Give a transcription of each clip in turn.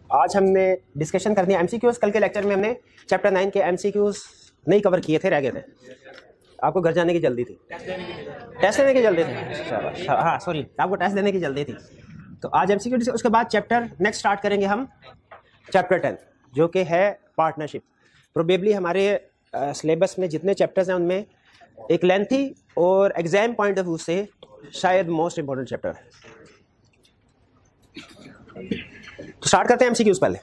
आज हमने डिस्कशन करनी है एमसीक्यूज। कल के लेक्चर में हमने चैप्टर 9 के एमसीक्यूज नहीं कवर किए थे, रह गए थे। आपको घर जाने की जल्दी थी, टेस्ट लेने की जल्दी थी। हाँ सॉरी, आपको टेस्ट देने की जल्दी थी। तो आज एमसीक्यू, उसके बाद चैप्टर नेक्स्ट स्टार्ट करेंगे हम चैप्टर 10 जो कि है पार्टनरशिप। प्रोबेबली हमारे सिलेबस में जितने चैप्टर्स हैं उनमें एक लेंथी और एग्जाम पॉइंट ऑफ व्यू से शायद मोस्ट इंपॉर्टेंट चैप्टर है। तो स्टार्ट करते हैं एमसीक्यूज पहले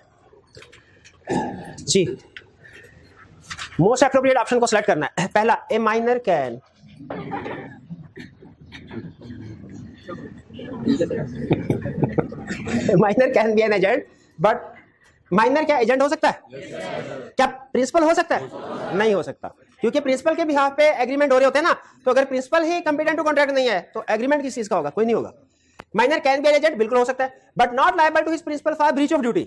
जी। मोस्ट एप्रोप्रिएट ऑप्शन को सिलेक्ट करना है। पहला, ए minor can minor can be an agent, but minor क्या एजेंट हो सकता है? क्या प्रिंसिपल हो सकता है? नहीं हो सकता, क्योंकि प्रिंसिपल के बिहाफ पे एग्रीमेंट हो रहे होते हैं ना। तो अगर प्रिंसिपल ही कंपिटेंट टू कॉन्ट्रैक्ट नहीं है तो एग्रीमेंट किस चीज का होगा? कोई नहीं होगा। Minor can be an agent बिल्कुल हो सकता है, but not liable to his principal for breach of duty.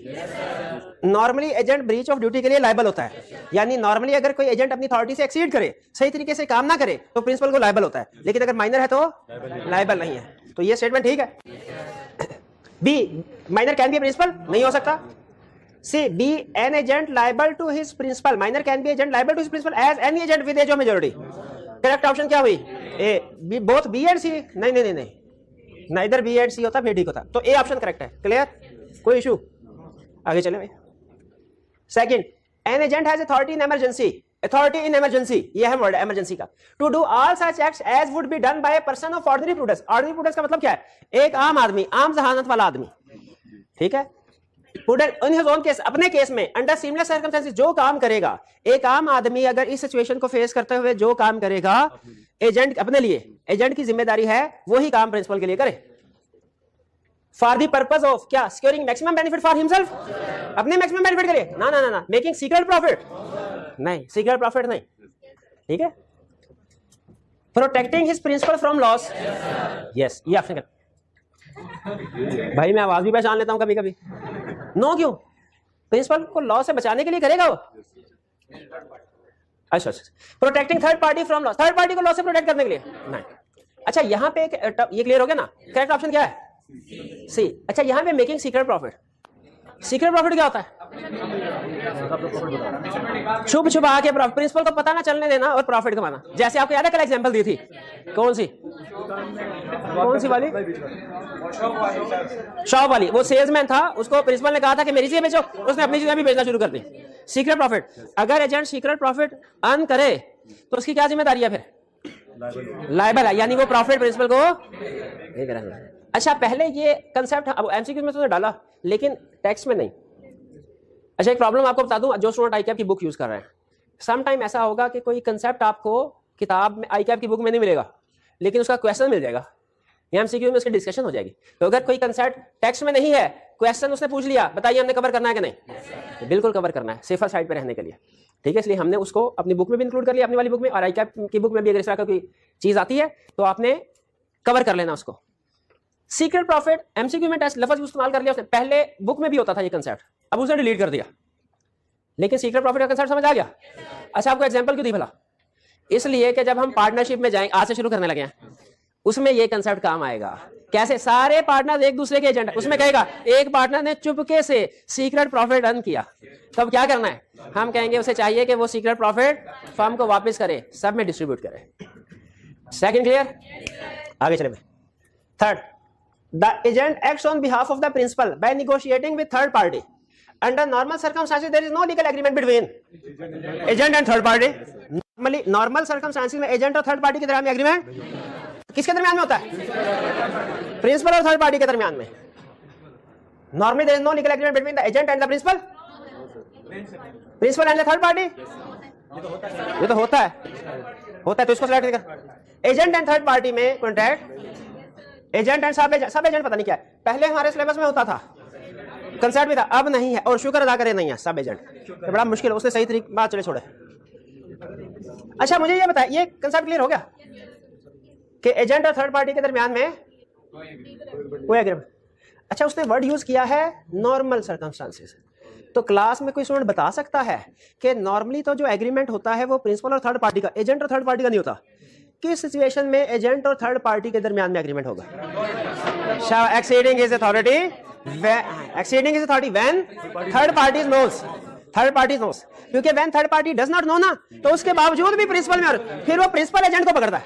Normally agent breach of duty के लिए लायबल होता है, यानी नॉर्मली अगर कोई एजेंट अपनी अथॉरिटी से एक्सीड करे, सही तरीके से काम ना करे, तो प्रिंसिपल को लायबल होता है। लेकिन अगर माइनर है तो लायबल नहीं है। तो ये स्टेटमेंट ठीक है। B, minor can be principal नहीं हो सकता। C, be an agent liable to his principal. Minor can be agent liable to his principal as any agent with age of majority. Correct option क्या हुई? A, B, both B and C. नहीं नहीं नहीं नहीं, neither be and सी होता फिर ठीक होता। तो ए ऑप्शन करेक्ट है। क्लियर? कोई इशू? आगे चले भाई। Second, an agent has authority in emergency. Authority in emergency, ये है वर्ड इमरजेंसी का। To do all such acts as would be done by a person of ordinary prudence. Ordinary prudence का मतलब क्या है? एक आम आदमी, आम जहानत वाला आदमी। ठीक है। Prudent in his own case, अपने केस में, अंडर सिमिलर सर्कमस्टेंसेस जो काम करेगा एक आम आदमी, अगर इस सिचुएशन को फेस करते हुए जो काम करेगा एजेंट अपने लिए, एजेंट की जिम्मेदारी है वही काम प्रिंसिपल के लिए करे। फॉर द पर्पस ऑफ क्या? Securing maximum benefit for himself, अपने मैक्सिमम बेनिफिट के लिए। ना ना ना ना, मेकिंग सीक्रेट प्रॉफिट नहीं, सीक्रेट प्रॉफिट नहीं। ठीक है। Protecting his principal from loss. Yes, ये ऑप्शन कर। भाई मैं आवाज भी पहचान लेता हूं कभी कभी। नो क्यों? प्रिंसिपल को लॉ से बचाने के लिए करेगा वो। अच्छा, protecting third party from loss, third party को लॉ से प्रोटेक्ट करने के लिए नहीं। अच्छा, यहां पे ये क्लियर हो गया ना? करेक्ट ऑप्शन क्या है? सी। अच्छा, यहां पे making secret profit. Secret profit क्या होता है? छुप छुपा के प्रिंसिपल को पता ना चलने देना और प्रॉफिट कमाना। जैसे आपको याद है कल एग्जांपल दी थी, कौन सी वाली? शॉप वाली। वो सेल्समैन था, उसको प्रिंसिपल ने कहा था कि मेरी चीजें बेचो, उसने अपनी चीजें भी बेचना शुरू कर दी। Secret profit. अगर एजेंट सीक्रेट प्रॉफिट अर्न करे तो उसकी क्या जिम्मेदारी है? फिर लायबल है, यानी वो प्रॉफिट प्रिंसिपल को। अच्छा, पहले ये कंसेप्ट अब एमसीक्यू में तो डाला लेकिन टेक्स्ट में नहीं। अच्छा, एक प्रॉब्लम आपको बता दूं, जो स्टूडेंट आईकैप की बुक यूज कर रहे हैं, सम टाइम ऐसा होगा कि कोई कंसेप्ट आपको किताब में आईकैप की बुक में नहीं मिलेगा, लेकिन उसका क्वेश्चन मिल जाएगा। एमसीक्यू में उसकी डिस्कशन हो जाएगी। तो अगर कोई कंसेप्ट टेक्स्ट में नहीं है, क्वेश्चन उसने पूछ लिया, बताइए हमने कवर करना है कि नहीं? तो बिल्कुल कवर करना है, सेफर साइड पे रहने के लिए। ठीक है, इसलिए हमने उसको अपनी बुक में भी इंक्लूड कर लिया, अपनी वाली बुक में, और आईकैप की बुक में भी अगर इस तरह का कोई चीज आती है तो आपने कवर कर लेना उसको। सीक्रेट प्रॉफिट एमसीक्यू में टेस्ट लफ्ज इस्तेमाल कर लिया उसने, पहले बुक में भी होता था ये कंसेप्ट, अब उसने डिलीट कर दिया, लेकिन सीक्रेट प्रॉफिट का कंसेप्ट समझ आ गया। अच्छा, आपको एग्जांपल क्यों दी भला? इसलिए कि जब हम पार्टनरशिप में जाएंगे, आज से शुरू करने लगे हैं, उसमें ये कंसेप्ट काम आएगा। कैसे? सारे पार्टनर एक दूसरे के एजेंट है। उसमें कहेगा एक पार्टनर ने चुपके से सीक्रेट प्रॉफिट अर्न किया, तब क्या करना है? हम कहेंगे उसे चाहिए कि वो सीक्रेट प्रॉफिट फर्म को वापस करे, सब में डिस्ट्रीब्यूट करे। Second clear? आगे चले। Third, the agent acts on behalf of the principal by negotiating with third party. Under normal circumstances there is no legal agreement between agent and third party. Normally normal circumstances में agent और third party के दरमियान agreement किसके दरमियान में होता है? Principal और थर्ड पार्टी के दरमियान में। Normally there is no legal agreement between the agent and the principal. Principal and the third party. ये तो होता है तो इसको सेलेक्ट कर। एजेंट एंड थर्ड पार्टी में कॉन्ट्रैक्ट, एजेंट एंड सब एजेंट पता नहीं क्या है, पहले हमारे सिलेबस में होता था, कंसेप्ट भी था, अब नहीं है, और शुक्र अदा करे नहीं है सब एजेंट। तो बड़ा मुश्किल है, उसने सही तरीके बात चले छोड़े। अच्छा, मुझे ये बताया, ये कंसेप्ट क्लियर हो गया कि एजेंट और थर्ड पार्टी के दरमियान में कोई एग्रीमेंट। अच्छा, उसने वर्ड यूज किया है नॉर्मल सर्कमस्टांसेस। तो क्लास में कोई स्टूडेंट बता सकता है कि नॉर्मली तो जो एग्रीमेंट होता है वो प्रिंसिपल और थर्ड पार्टी का, एजेंट और थर्ड पार्टी का नहीं होता। किस सिचुएशन में एजेंट और थर्ड पार्टी के दरमियान में एग्रीमेंट होगा? Exceeding his authority exceeding is authority when third party knows, third party knows, क्योंकि when third party does not know ना, तो उसके बावजूद भी प्रिंसिपल में, फिर वो प्रिंसिपल एजेंट को पकड़ता है।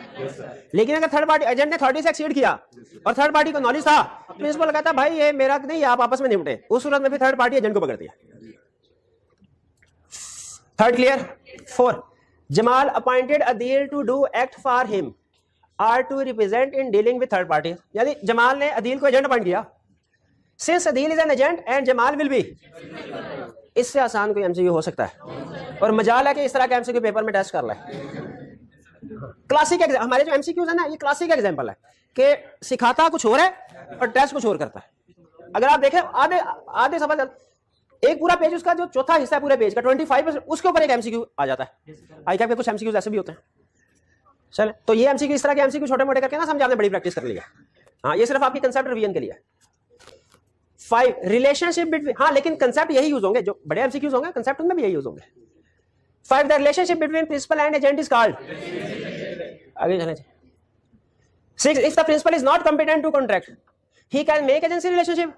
लेकिन अगर थर्ड पार्टी एजेंट ने अथॉरिटी से एक्सीड किया और थर्ड पार्टी को नॉलेज था, प्रिंसिपल कहता भाई ये मेरा नहीं, आप आपस में निपटे, उस सूरत में भी थर्ड पार्टी एजेंट को पकड़ दिया। Third clear. 4, Jamal appointed Adeel to do act for him or to represent in dealing with third party, यानी जमाल ने अदील को एजेंट अपॉइंट किया, since Adeel is an agent and Jamal will be, इससे आसान कोई एमसीक्यू हो सकता है और मजाल है कि इस तरह का एमसीक्यू पेपर में टेस्ट कर ले। क्लासिक हमारे जो एमसीक्यूज है ना, ये क्लासिक एग्जांपल है कि सिखाता कुछ और है और टेस्ट कुछ और करता है। अगर आप देखें आधे सफा, एक पूरा पेज उसका जो चौथा हिस्सा है पूरे पेज का 25%, उसके ऊपर एक एमसीक्यू आ जाता है। आई कैप के कुछ एमसीक्यूज ऐसे भी होते हैं। चल तो ये एमसीक्यू, इस तरह के एमसीक्यू छोटे मोटे करके ना समझ, आपने बड़ी प्रैक्टिस कर लिया। हाँ, ये सिर्फ आपकी कंसेप्ट रिवीजन के लिए है। 5, रिलेशनशिप बिटवीन, हाँ लेकिन कंसेप्ट यही यूज होंगे, जो बड़े एमसीक्यूज होंगे कंसेप्ट उनमें भी यही यूज होंगे। 5, the relationship between principal and agent is called, आगे चलें। 6, if the principal is not competent to contract he can make agency relationship,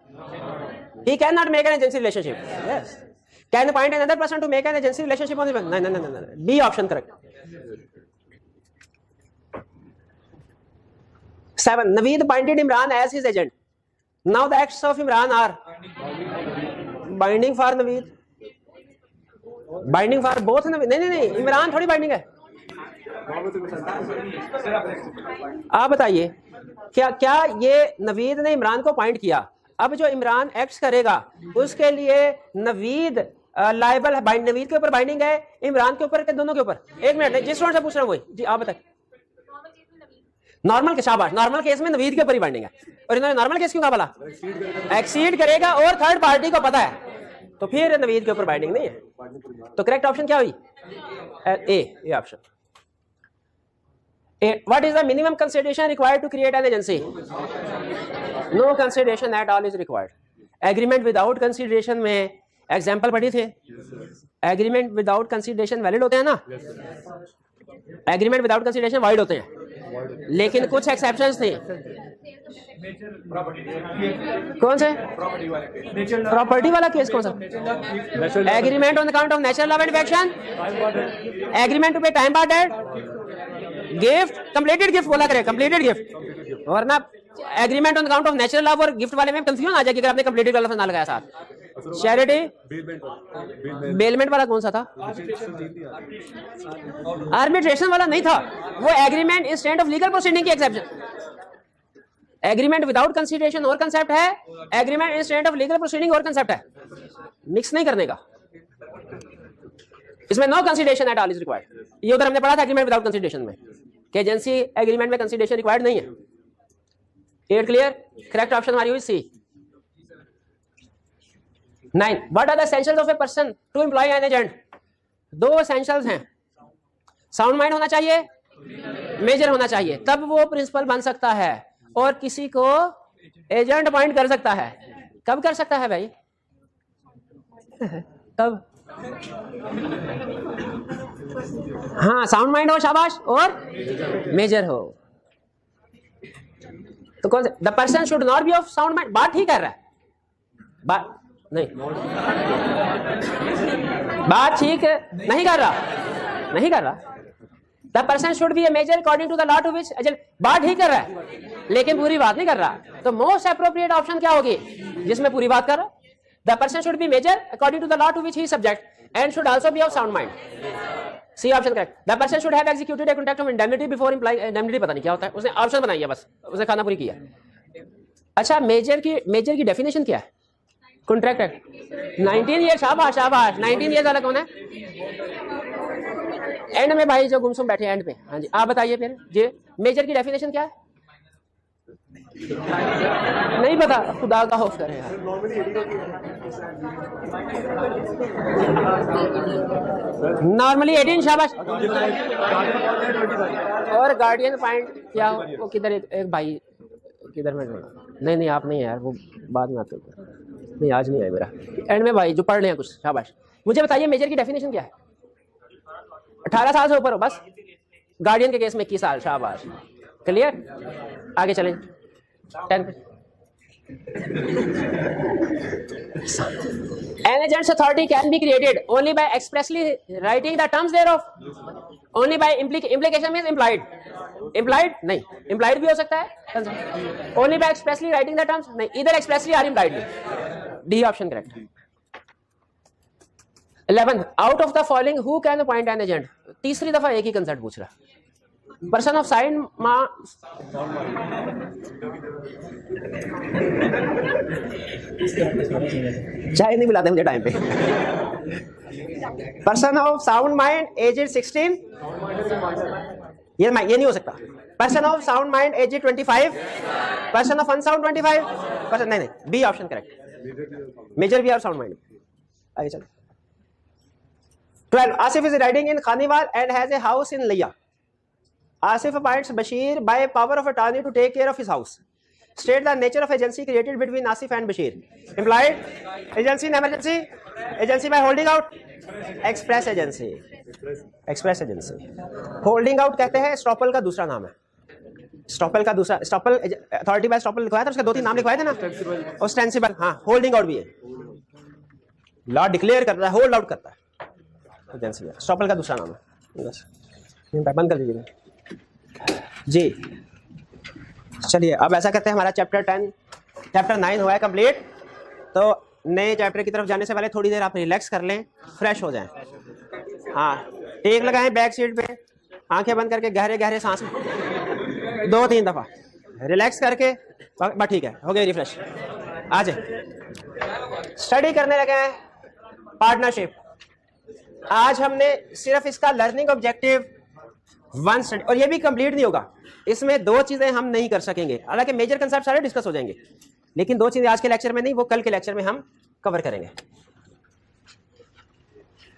he cannot make an agency relationship, yes, can appoint another person to make an agency relationship on the, no, B option correct। 7, Naveed appointed Imran as his agent, now the acts of Imran are binding for Naveed, binding for both Naveed, नहीं इमरान थोड़ी binding है। आप बताइए क्या ये नवीद ने इमरान को appoint किया, अब जो इमरान एक्ट्स करेगा उसके लिए नवीद लायबल है, नवीद के ऊपर बाइंडिंग है, इमरान के ऊपर के दोनों के ऊपर? एक मिनट, जिस स्टूडेंट से पूछ रहा हूँ वही जी, आप बताइए। नॉर्मल के, शाबाश, नॉर्मल केस में नवीद के ऊपर ही बाइंडिंग है, और इन्होंने नॉर्मल केस क्यों कहा भला? एक्सीड करेगा और थर्ड पार्टी को पता है, तो फिर नवीद के ऊपर बाइंडिंग नहीं है। तो करेक्ट ऑप्शन क्या हुई? A option. What is the minimum consideration required to create an agency? No consideration at all is required. Agreement without consideration में एग्जाम्पल पढ़ी थे, एग्रीमेंट विदाउट कंसिडरेशन वैलिड होते हैं ना, एग्रीमेंट विदाउट कंसिडरेशन वाइड होते हैं, लेकिन कुछ एक्सेप्शंस थे। कौन से? प्रॉपर्टी वाला केस कौन सा? Agreement on account of natural love and affection, agreement to pay time बाय डेट, गिफ्ट, कंप्लीटेड गिफ्ट बोला करें, कंप्लीटेड गिफ्ट, वरना agreement on account of natural love और गिफ्ट वाले में कंफ्यूजन आ जाएगी अगर आपने कंप्लीटेड वाला ना लगाया साथ। चैरिटी, बेलमेंट वाला कौन सा था? आर्बिट्रेशन वाला नहीं था, वो agreement instant of legal proceeding की एक्सेप्शन। एग्रीमेंट विदाउट कंसिडरेशन और कंसेप्ट है, agreement instant of legal proceeding और कंसेप्ट है, मिक्स नहीं करने का। इसमें no consideration at all is required. ये उधर हमने पढ़ा था एग्रीमेंट विदाउट कंसिडरेशन में कि एजेंसी एग्रीमेंट में कंसिडरेशन रिक्वायर्ड नहीं है। 8 क्लियर। करेक्ट ऑप्शन हमारी हुई सी। 9, what are the essentials of a person to employ an agent? 2 essentials हैं, साउंड माइंड होना चाहिए, मेजर होना चाहिए, तब वो प्रिंसिपल बन सकता है और किसी को एजेंट अपॉइंट कर सकता है। कब कर सकता है भाई? तब हाँ, साउंड माइंड हो, शाबाश, और मेजर हो। तो कौन से? The person should not be of sound mind. बात ठीक कर रहा है, बात नहीं, बात ठीक नहीं कर रहा, नहीं कर रहा। The person should be a major according to the law to which agent, बात ठीक कर रहा है लेकिन पूरी बात नहीं कर रहा। तो मोस्ट एप्रोप्रिएट ऑप्शन क्या होगी जिसमें पूरी बात कर रहा है? The person should be major according to the law to which he is subject and should also be of sound mind. C option correct. The person should have executed a contract of indemnity before implying indemnity, पता नहीं क्या होता है, उसने option बनाई है, बस उसने खाना पूरी किया। अच्छा, मेजर की डेफिनेशन क्या है? कॉन्ट्रैक्ट एक्ट 19 ईयर, शाबाश शाबाश, 19 ईयर वाला कौन है? एंड में भाई जो गुमसुम बैठे एंड पे, हाँ जी आप बताइए फिर जी, मेजर की डेफिनेशन क्या है? नहीं पता, खुदा का खौफ करे यार। नॉर्मली 18, शाबाश। और गार्डियन पॉइंट क्या हो? वो किधर? एक भाई किधर में? नहीं आप नहीं है यार, वो बाद में आते हो। नहीं आज नहीं है मेरा। एंड में भाई जो पढ़ रहे हैं कुछ, शाबाश। मुझे बताइए मेजर की डेफिनेशन क्या है? 18 साल से ऊपर हो बस। गार्डियन के केस में 21 साल, शाबाश। क्लियर। आगे चलें। 10 An agent's authority can be created only by expressly writing the terms thereof. Only by implication means implied. Implied नहीं, implied भी हो सकता है. Only by expressly writing the terms नहीं, either expressly or impliedly. D option correct. 11. Out of the following who can appoint an agent? तीसरी दफा एक ही concept पूछ रहा. पर्सन ऑफ साइन चाय नहीं मिलाते मुझे टाइम पे. Person of sound mind aged 16, ये नहीं हो सकता. Person of sound mind aged 25, person of unsound 25, person नहीं, बी ऑप्शन करेक्ट. मेजर भी और साउंड माइंड. आगे चलो. 12. Asif is residing in Khanewal and has a house in Liya. Asif appoints Bashir by power of attorney to take care of his house. State the nature of agency created between Asif and Bashir. Implied agency in emergency, agency by holding out, express agency. Express agency. Holding out कहते हैं estoppel का दूसरा नाम है. Estoppel का दूसरा, estoppel authority bye estoppel लिखवाया था, उसके 2-3 नाम लिखवाए थे ना. और स्टेंसिबल, हाँ, होल्डिंग आउट भी है. लॉ डिक्लेयर करता है, होल्ड आउट करता है. एजेंसी है, स्टॉपल का दूसरा नाम है. बस बंद कर दीजिए जी. चलिए अब ऐसा करते हैं, हमारा चैप्टर 9 हुआ है कंप्लीट. तो नए चैप्टर की तरफ जाने से पहले थोड़ी देर आप रिलैक्स कर लें, फ्रेश हो जाएं. हाँ, टेक लगाएं बैक सीट पे, आंखें बंद करके गहरे गहरे सांस 2-3 दफा रिलैक्स करके. बस ठीक है, हो गया रिफ्रेश. आ जाए, स्टडी करने लगे हैं पार्टनरशिप. आज हमने सिर्फ इसका लर्निंग ऑब्जेक्टिव 1 स्टडी, और ये भी कंप्लीट नहीं होगा. इसमें 2 चीजें हम नहीं कर सकेंगे. हालांकि मेजर कंसेप्ट सारे डिस्कस हो जाएंगे, लेकिन 2 चीजें आज के लेक्चर में नहीं, वो कल के लेक्चर में हम कवर करेंगे.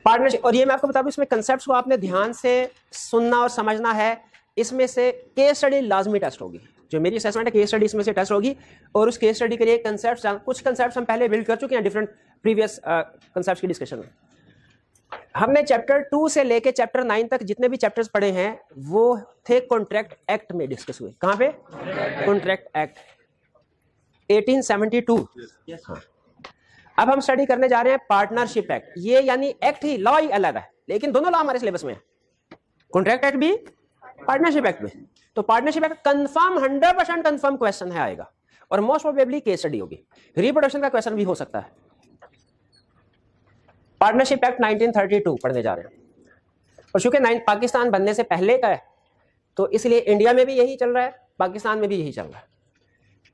पार्टनरशिप, और ये मैं आपको बता दूं, इसमें कंसेप्ट्स को आपने ध्यान से सुनना और समझना है. इसमें से केस स्टडी लाजमी टेस्ट होगी. जो मेरी असेसमेंट है, केस स्टडी इसमें से टेस्ट होगी. और उस केस स्टडी के लिए कुछ कंसेप्ट हम पहले बिल्ड कर चुके हैं डिफरेंट प्रीवियस कंसेप्ट की डिस्कशन में. हमने चैप्टर 2 से लेके चैप्टर 9 तक जितने भी चैप्टर्स पढ़े हैं वो थे कॉन्ट्रैक्ट एक्ट में डिस्कस हुए. कहां पे? Contract act 1872. हाँ. अब हम स्टडी करने जा रहे हैं पार्टनरशिप एक्ट. ये यानी एक्ट ही, लॉ ही अलग है, लेकिन दोनों लॉ हमारे सिलेबस में है. कॉन्ट्रैक्ट एक्ट भी, पार्टनरशिप एक्ट भी. तो partnership act confirm 100% confirm question है, आएगा. और मोस्ट प्रोबेबली केस स्टडी होगी. रिप्रोडक्शन का क्वेश्चन भी हो सकता है. पार्टनरशिप एक्ट 1932 पढ़ने जा रहे हैं. और चूंकि पाकिस्तान बनने से पहले का है, तो इसलिए इंडिया में भी यही चल रहा है, पाकिस्तान में भी यही चल रहा है.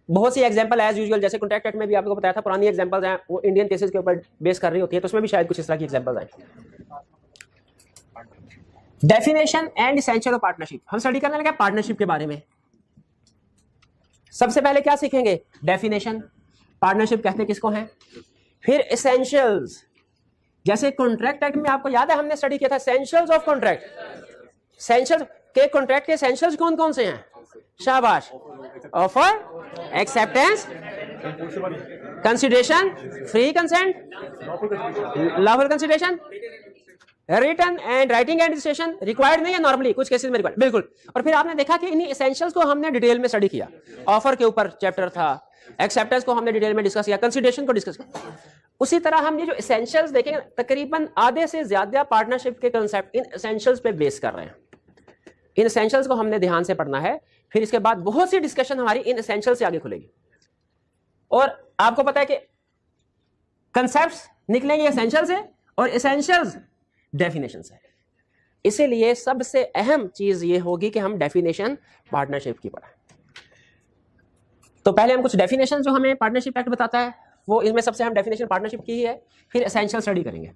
बहुत सी एग्जांपल एज यूजुअल, जैसे कॉन्ट्रैक्ट एक्ट में भी आपको बताया था, पुरानी एग्जांपल्स हैं, वो इंडियन केसेस के ऊपर बेस कर रही होती है, तो उसमें भी शायद कुछ इस तरह की एग्जांपल्स आए. Definition and essential of partnership. हम स्टडी करने लगे पार्टनरशिप के बारे में. सबसे पहले क्या सीखेंगे? डेफिनेशन, पार्टनरशिप कहते किसको हैं. फिर एसेंशियल्स, जैसे कॉन्ट्रैक्ट एक्ट में आपको याद है हमने स्टडी किया था एसेंशियल्स ऑफ कॉन्ट्रैक्ट. एसेंशियल्स के कॉन्ट्रैक्ट के एसेंशियल्स कौन कौन से हैं? शाबाश. Offer, acceptance, consideration, free consent, lawful consideration, return and writing and registration. Required नहीं है नॉर्मली, कुछ केसेस में रिक्वायर्ड. बिल्कुल. और फिर आपने देखा कि इन्हीं एसेंशियल्स को हमने डिटेल में स्टडी किया. ऑफर के ऊपर चैप्टर था, एक्सेप्टेंस को हमने डिटेल में डिस्कस किया, कंसिडरेशन को डिस्कस किया. उसी तरह हम ये जो एसेंशियल्स देखेंगे, तकरीबन आधे से ज्यादा पार्टनरशिप के कंसेप्ट इन एसेंशियल्स पे बेस कर रहे हैं. इन एसेंशियल्स को हमने ध्यान से पढ़ना है. फिर इसके बाद बहुत सी डिस्कशन हमारी इन एसेंशियल्स से आगे खुलेगी. और आपको पता है कि कंसेप्ट्स निकलेंगे एसेंशियल से, और एसेंशियल्स डेफिनेशन से. इसीलिए सबसे अहम चीज ये होगी कि हम डेफिनेशन पार्टनरशिप की पढ़ें. तो पहले हम कुछ डेफिनेशन जो हमें पार्टनरशिप एक्ट बताता है, वो इसमें सबसे अहम डेफिनेशन पार्टनरशिप की ही है. फिर एसेंशियल स्टडी करेंगे.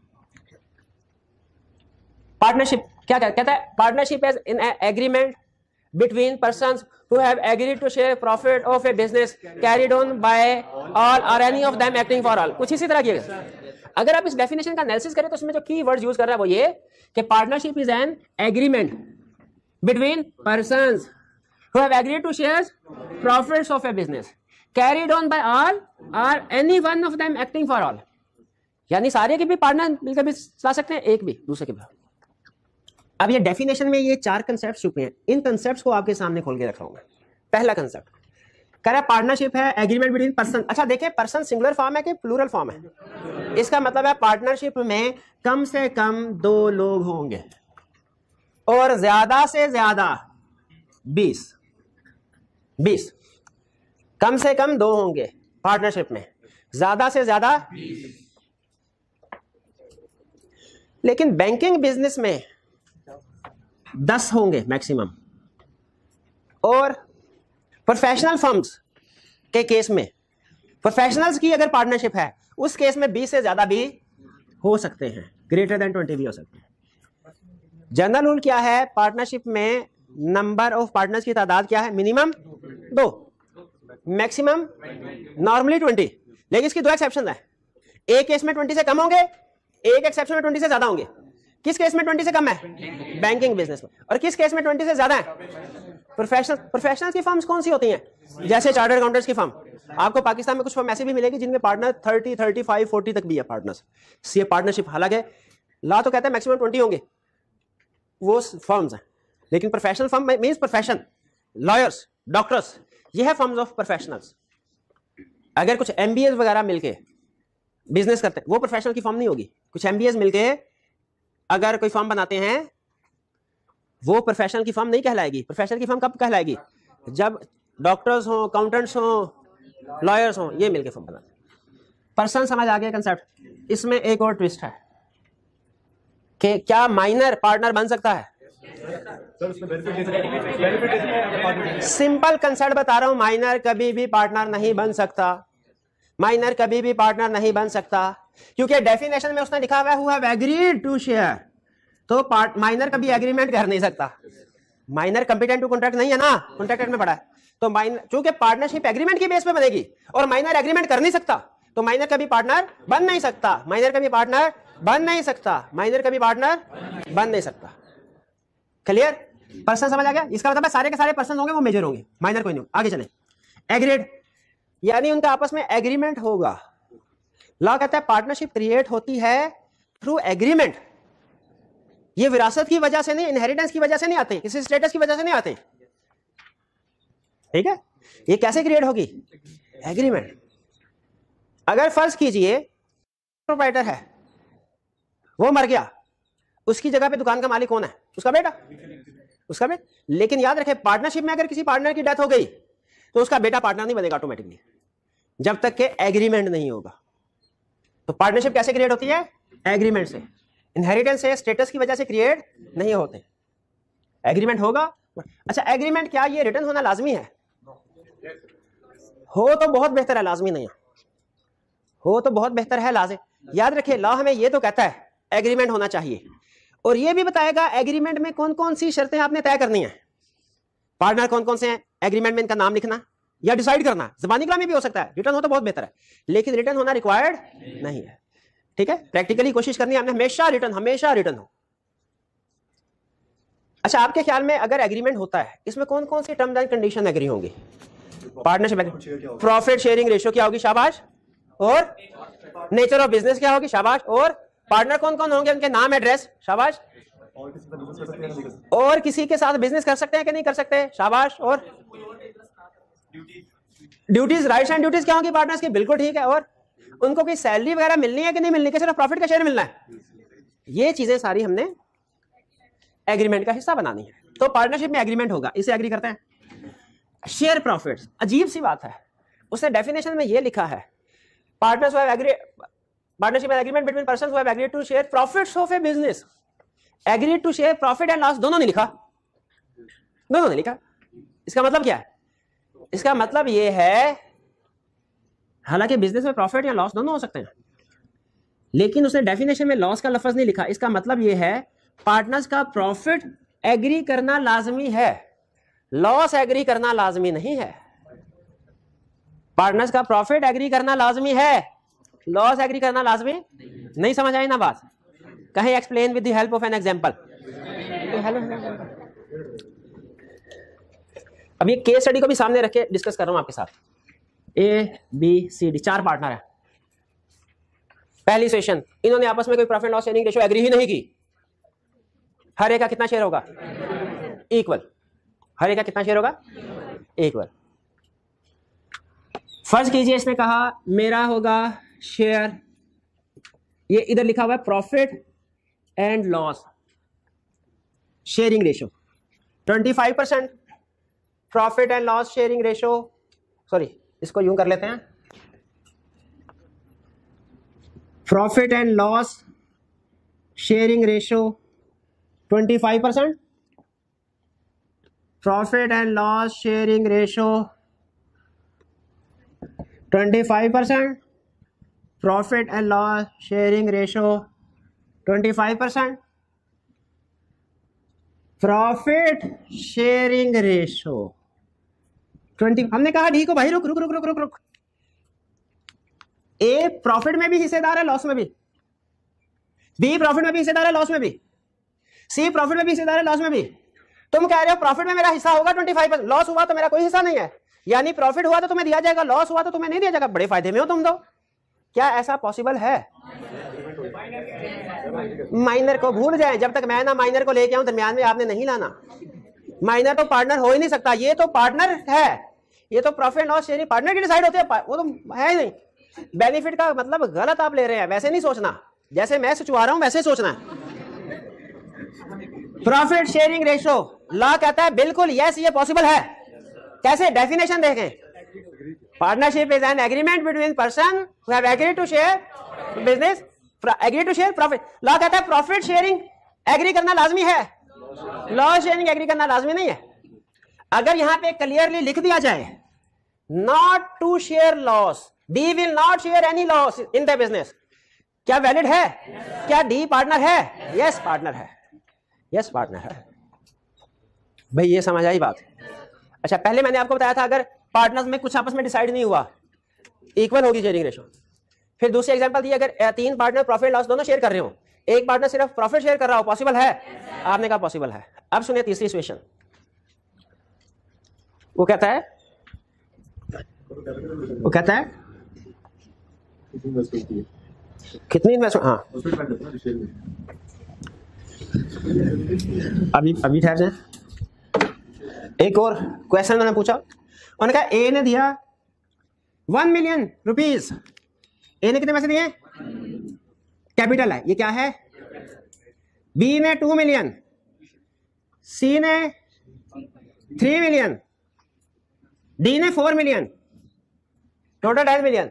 पार्टनरशिप क्या कहता है? Partnership is in agreement between persons who have agreed to share profit of a business carried on by all or any of them acting for all. कुछ इसी तरह किया. अगर आप इस डेफिनेशन का एनालिसिस करें तो उसमें जो की वर्ड यूज कर रहा है वो ये कि partnership is an agreement between persons who have agreed to share profits of a business carried on by all or any one of them acting for all. यानी सारे के भी पार्टनर मिलकर भी चला सकते हैं, एक भी दूसरे के भी. अब ये डेफिनेशन में ये 4 कंसेप्ट छुपे हैं. इन कंसेप्ट्स को आपके सामने खोल के रख रहा हूं मैं. पहला कंसेप्ट, कह रहा है पार्टनरशिप है एग्रीमेंट बिटवीन पर्सन। अच्छा देखिए, पर्सन सिंगुलर फॉर्म है कि प्लूरल फॉर्म है? इसका मतलब है पार्टनरशिप में कम से कम 2 लोग होंगे और ज्यादा से ज्यादा 20 कम से कम 2 होंगे पार्टनरशिप में, ज्यादा से ज्यादा। लेकिन बैंकिंग बिजनेस में 10 होंगे मैक्सिमम, और प्रोफेशनल फर्म्स के केस में, प्रोफेशनल्स की अगर पार्टनरशिप है उस केस में 20 से ज्यादा भी हो सकते हैं, ग्रेटर देन 20 भी हो सकते हैं। जनरल रूल क्या है? पार्टनरशिप में नंबर ऑफ पार्टनर्स की तादाद क्या है? Minimum 2, maximum normally 20। लेकिन इसकी 2 एक्सेप्शन है। एक केस में 20 से कम होंगे, एक एक्सेप्शन में 20 से ज्यादा होंगे। किस केस में 20 से कम है? बैंकिंग बिजनेस में। और किस केस में 20 से ज्यादा है? प्रोफेशनल की फर्म्स कौन सी होती हैं? जैसे चार्टर्ड अकाउंटेंट्स की फर्म। आपको पाकिस्तान में कुछ फर्म ऐसी भी मिलेगी जिनमें पार्टनर 30, 35, 40 तक भी है पार्टनर्स। ये पार्टनरशिप, हालांकि लॉ तो कहता है मैक्सिमम 20 होंगे, वो फर्म्स हैं। लेकिन professional firm means profession, lawyers, doctors, ये है फर्म्स ऑफ प्रोफेशनल्स। अगर कुछ एमबीएस वगैरह मिलके बिजनेस करते हैं, वो प्रोफेशनल की फर्म नहीं होगी। कुछ एमबीएस मिलके अगर कोई फर्म बनाते हैं, वो प्रोफेशनल की फर्म नहीं कहलाएगी। प्रोफेशनल की फर्म कब कहलाएगी? जब डॉक्टर्स हो, अकाउंटेंट्स हो, लॉयर्स हो, ये मिलके फर्म बनाते हैं। पर्सन समझ आ गया कंसेप्ट? इसमें एक और ट्विस्ट है कि क्या माइनर पार्टनर बन सकता है? सिंपल कंसेप्ट बता रहा हूं, माइनर कभी भी पार्टनर नहीं बन सकता। माइनर कभी भी पार्टनर नहीं बन सकता, क्योंकि डेफिनेशन में उसने लिखा हुआ है who have agreed to share. तो माइनर कभी एग्रीमेंट कर नहीं सकता। माइनर कंपिटेंट टू कॉन्ट्रैक्ट नहीं है ना, कॉन्ट्रैक्ट में पड़ा है। तो माइनर, चूंकि पार्टनरशिप एग्रीमेंट की बेस पे बनेगी और माइनर एग्रीमेंट कर नहीं सकता, तो माइनर कभी पार्टनर बन नहीं सकता। माइनर कभी पार्टनर बन नहीं सकता। माइनर कभी पार्टनर बन नहीं सकता। क्लियर? पर्सन समझ आ गया? इसका मतलब है सारे के सारे पर्सन होंगे वो मेजर होंगे, माइनर कोई नहीं। आगे चले। एग्रीड यानी उनका आपस में एग्रीमेंट होगा। लॉ कहता है पार्टनरशिप क्रिएट होती है थ्रू एग्रीमेंट। ये विरासत की वजह से नहीं, इनहेरिटेंस की वजह से नहीं आते, किसी स्टेटस की वजह से नहीं आते। ठीक है? ये कैसे क्रिएट होगी? एग्रीमेंट। अगर फर्ज कीजिए प्रोप्राइटर है, वो मर गया, उसकी जगह पे दुकान का मालिक कौन है? उसका बेटा। उसका बेटा। लेकिन याद रखें, पार्टनरशिप में अगर किसी पार्टनर की डेथ हो गई तो उसका बेटा पार्टनर नहीं बनेगा ऑटोमेटिकली, जब तक के एग्रीमेंट नहीं होगा। तो पार्टनरशिप कैसे क्रिएट होती है? एग्रीमेंट से। इनहेरिटेंस से, स्टेटस की वजह से क्रिएट नहीं होते, एग्रीमेंट होगा। अच्छा, एग्रीमेंट क्या ये रिटर्न होना लाजमी है? हो तो बहुत बेहतर है, लाजमी नहीं है। हो तो बहुत बेहतर है, लाजिम। याद रखिए, लॉ हमें ये तो कहता है एग्रीमेंट होना चाहिए, और ये भी बताएगा एग्रीमेंट में कौन कौन सी शर्तें आपने तय करनी है। पार्टनर कौन कौन से हैं एग्रीमेंट में, इनका नाम लिखना या डिसाइड करना। ज़बानी कलामी भी हो सकता है, रिटर्न हो तो बहुत बेहतर है, लेकिन रिटर्न होना रिक्वायर्ड नहीं है। ठीक है? प्रैक्टिकली कोशिश करनी है हमने, हमेशा रिटर्न हो। अच्छा, आपके ख्याल में अगर एग्रीमेंट होता है, इसमें कौन कौन सी टर्म्स एंड कंडीशन एग्री होंगी? Partnership agreement, profit sharing ratio क्या होगी? शाबाश। और नेचर ऑफ बिजनेस क्या होगी? शाबाश। और पार्टनर कौन कौन होंगे, उनके नाम, एड्रेस? शाबाश। और किसी के साथ बिजनेस कर सकते हैं कि नहीं कर सकते? शाबाश। और ड्यूटीज, राइट्स एंड ड्यूटीज क्या होंगी पार्टनर्स की? बिल्कुल ठीक है। और उनको कोई सैलरी वगैरह मिलनी है कि नहीं मिलनी, कि सिर्फ प्रॉफिट का शेयर मिलना है? ये चीजें सारी हमने एग्रीमेंट का हिस्सा बनानी है। तो पार्टनरशिप में एग्रीमेंट होगा, इसे एग्री करते हैं। शेयर प्रॉफिट्स, अजीब सी बात है, उसने डेफिनेशन में ये लिखा है partners who have agree, partnership and agreement between persons who have agreed to share profits of a business. Agreed to share profit and loss दोनों नहीं लिखा, दोनों नहीं लिखा। इसका मतलब क्या है? इसका मतलब ये है, हालांकि बिजनेस में प्रॉफिट या लॉस दोनों हो सकते हैं, लेकिन उसने डेफिनेशन में लॉस का लफ्ज नहीं लिखा। इसका मतलब ये है पार्टनर्स का प्रॉफिट एग्री करना लाजमी है, लॉस एग्री करना लाजमी नहीं है। पार्टनर्स का प्रॉफिट एग्री करना लाजमी है, लॉस एग्री करना लाजमी नहीं। समझ आई ना बात? कहीं explain with the help of an example. अब ये केस स्टडी को भी सामने रख के डिस्कस कर रहा हूं आपके साथ। A B C D 4 partner है। पहली सेशन, इन्होंने आपस में कोई profit loss sharing ratio agree ही नहीं की। हर एक का कितना शेयर होगा? इक्वल। हर एक का कितना शेयर होगा? इक्वल। फर्ज कीजिए इसने कहा मेरा होगा शेयर, ये इधर लिखा हुआ है profit and loss sharing ratio 25%, profit and loss sharing ratio, sorry इसको यूं कर लेते हैं, profit and loss sharing ratio 25%, profit and loss sharing ratio 25%, profit and loss sharing ratio 25%, profit sharing ratio 20। हमने कहा डी को भाई रुक रुक रुक रुक रुक रुक, ए प्रॉफिट में भी हिस्सेदार है लॉस में भी, बी प्रॉफिट में भी हिस्सेदार है लॉस में भी, सी प्रॉफिट में भी हिस्सेदार है लॉस में भी। तुम कह रहे हो प्रॉफिट में मेरा हिस्सा होगा 25%, लॉस हुआ तो मेरा कोई हिस्सा नहीं है, यानी प्रॉफिट हुआ तो तुम्हें दिया जाएगा, लॉस हुआ तो तुम्हें नहीं दिया जाएगा। बड़े फायदे में हो तुम दो। क्या ऐसा पॉसिबल है? माइनर को भूल जाए, जब तक मैं ना माइनर को लेके आऊं दरमियान में आपने नहीं लाना। माइनर तो पार्टनर हो ही नहीं सकता, ये तो पार्टनर है, ये तो प्रॉफिट लॉस शेयरिंग पार्टनर की डिसाइड होती है, वो तो है ही नहीं। बेनिफिट का मतलब गलत आप ले रहे हैं, वैसे नहीं सोचना, जैसे मैं सोचवा रहा हूं वैसे सोचना है। प्रॉफिट शेयरिंग रेशो लॉ कहता है बिल्कुल यस ये पॉसिबल है। कैसे? डेफिनेशन देखें, partnership is an agreement between person who have agreed to share business, agree to share profit. Law कहता है प्रॉफिट शेयरिंग एग्री करना लाजमी है, लॉस शेयरिंग एग्री करना लाजमी नहीं है। अगर यहां पे क्लियरली लिख दिया जाए not to share loss, D will not share any loss in the business, क्या वैलिड है? क्या डी पार्टनर है? यस पार्टनर है, यस पार्टनर है। भाई ये समझ आई बात? अच्छा, पहले मैंने आपको बताया था अगर पार्टनर्स में कुछ आपस में डिसाइड नहीं हुआ इक्वल होगी शेयरिंग रेशो। फिर दूसरी एग्जांपल दी, अगर तीन पार्टनर प्रॉफिट लॉस दोनों शेयर कर रहे हो, एक पार्टनर सिर्फ प्रॉफिट शेयर कर रहा हो, पॉसिबल है? आपने कहा पॉसिबल है। अब सुनिए तीसरी सिचुएशन, वो कहता है कितनी इन्वेस्टमेंट, हाँ अभी ठहर जाए। एक और क्वेश्चन मैंने पूछा, उन्होंने कहा ए ने दिया 1 मिलियन रुपीज, ए ने कितने पैसे दिए? कैपिटल है, ये क्या है? बी ने 2 मिलियन, सी ने 3 मिलियन, डी ने 4 million, total 10 million.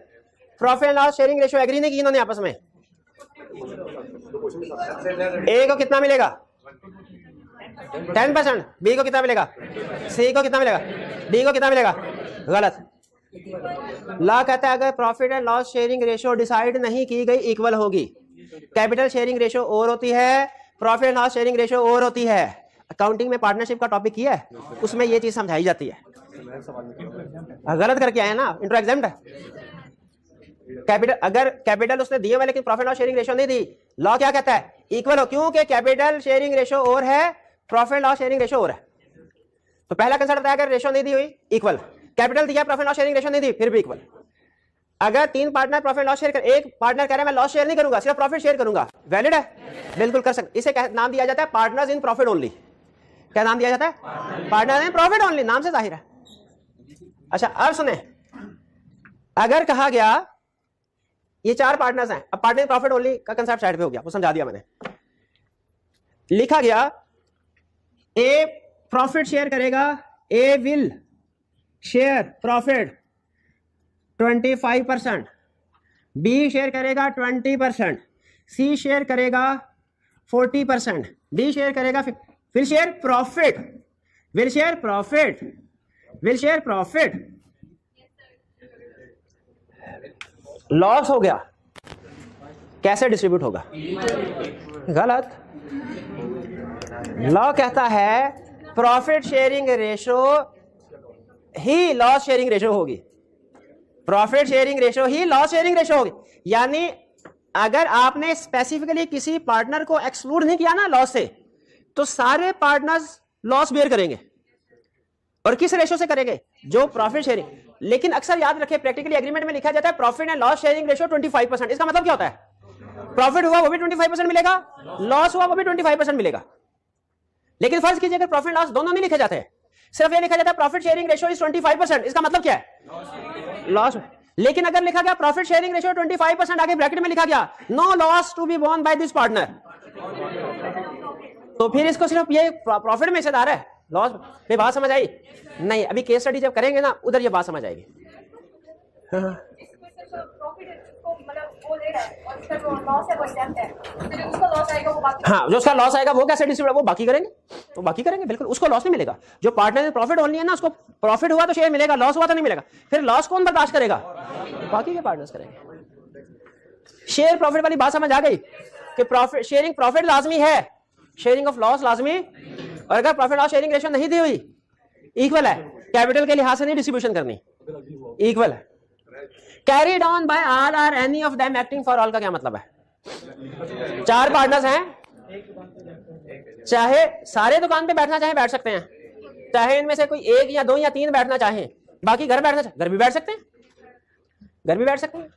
Profit and loss sharing ratio agree नहीं की इन्होंने आपस में। ए को कितना मिलेगा? 10%। बी को कितना मिलेगा? सी को कितना मिलेगा? डी को कितना मिलेगा? गलत। लॉ कहता है अगर profit and loss sharing ratio decide नहीं की गई इक्वल होगी। कैपिटल शेयरिंग रेशियो और होती है, profit and loss sharing ratio और होती है। अकाउंटिंग में पार्टनरशिप का टॉपिक किया है, उसमें ये चीज समझाई जाती है। गलत करके आए ना, इंट्रो एग्जाम्ड है। कैपिटल, अगर कैपिटल उसने दिए हुए लेकिन प्रॉफिट लॉस शेयरिंग रेशियो नहीं दी, लॉ क्या कहता है? इक्वल हो, क्योंकि कैपिटल शेयरिंग रेशियो और है, प्रॉफिट लॉस शेयरिंग रेशियो और है। तो पहला कंसेप्ट बताया अगर रेशियो नहीं दी हुई इक्वल, कैपिटल दिया प्रॉफिट लॉस शेयरिंग रेशियो नहीं दी फिर भी इक्वल। अगर तीन पार्टनर प्रॉफिट लॉस शेयर कर, एक पार्टनर कह रहा है मैं लॉस शेयर नहीं करूंगा सिर्फ प्रॉफिट शेयर करूंगा, वैलिड है? बिल्कुल कर सकते। इसे नाम दिया जाता है पार्टनर्स इन प्रॉफिट ओनली। क्या नाम दिया जाता है? पार्टनर इन प्रॉफिट ओनली, नाम से जाहिर है। अच्छा अब सुने, अगर कहा गया ये चार पार्टनर्स हैं, अब पार्टनर प्रॉफिट ओनली का कंसेप्ट साइड पे हो गया, वो समझा दिया मैंने। लिखा गया ए प्रॉफिट शेयर करेगा, A will share profit 25%, B share करेगा 20%, सी शेयर करेगा 40%, डी शेयर करेगा, will share profit, will share profit, will share profit. Loss हो गया, कैसे डिस्ट्रीब्यूट होगा? गलत। लॉ कहता है प्रॉफिट शेयरिंग रेशो ही लॉस शेयरिंग रेशो होगी, प्रॉफिट शेयरिंग रेशो ही लॉस शेयरिंग रेशो होगी। यानी अगर आपने स्पेसिफिकली किसी पार्टनर को एक्सक्लूड नहीं किया ना लॉस से, तो सारे पार्टनर्स लॉस बेयर करेंगे। और किस रेशो से करेंगे? जो प्रॉफिट शेयरिंग। लेकिन अक्सर याद रखें प्रैक्टिकली एग्रीमेंट में लिखा जाता है profit and loss sharing ratio 25%। इसका मतलब क्या होता है? प्रॉफिट हुआ वो भी 25% मिलेगा, लॉस हुआ वो भी 25% मिलेगा। लेकिन फर्ज कीजिए अगर प्रॉफिट लॉस दोनों नहीं लिखे जाते, सिर्फ ये लिखा जाता है प्रॉफिट शेयरिंग रेशियो इज 25%, इसका मतलब क्या है? लॉस। लेकिन अगर लिखा गया प्रॉफिट शेयरिंग रेशियो 25%, आगे ब्रैकेट में लिखा गया no loss to be borne by this partner, तो फिर इसको सिर्फ ये प्रॉफिट में हिस्सेदार है, लॉस। ये बात समझ आई? नहीं, अभी केस स्टडी जब करेंगे ना उधर ये बात समझ आएगी। हाँ, जो उसका लॉस आएगा वो कैसे डिस्ट्रीब्यूट, वो बाकी करेंगे, तो बाकी करेंगे, बिल्कुल उसको लॉस नहीं मिलेगा। जो पार्टनर ने प्रॉफिट होनी है ना, उसको प्रॉफिट हुआ तो शेयर मिलेगा, लॉस हुआ तो नहीं मिलेगा। फिर लॉस कौन बर्दाश्त करेगा? बाकी के पार्टनर्स करेंगे। शेयर प्रॉफिट वाली बात समझ आ गई कि प्रॉफिट शेयरिंग प्रॉफिट लाजमी है, शेयरिंग ऑफ लॉस लाजमी, और अगर प्रॉफिट लॉस शेयरिंग रेशियो नहीं दी हुई, इक्वल है, कैपिटल के लिहाज से नहीं डिस्ट्रीब्यूशन करनी, इक्वल है। Carried on by all or any of them acting for all का क्या मतलब है? 4 पार्टनर्स हैं, चाहे सारे दुकान पे बैठना चाहे बैठ सकते हैं, चाहे इनमें से कोई 1 या 2 या 3 बैठना चाहे, बाकी घर बैठना चाहे घर भी बैठ सकते हैं, घर भी बैठ सकते हैं।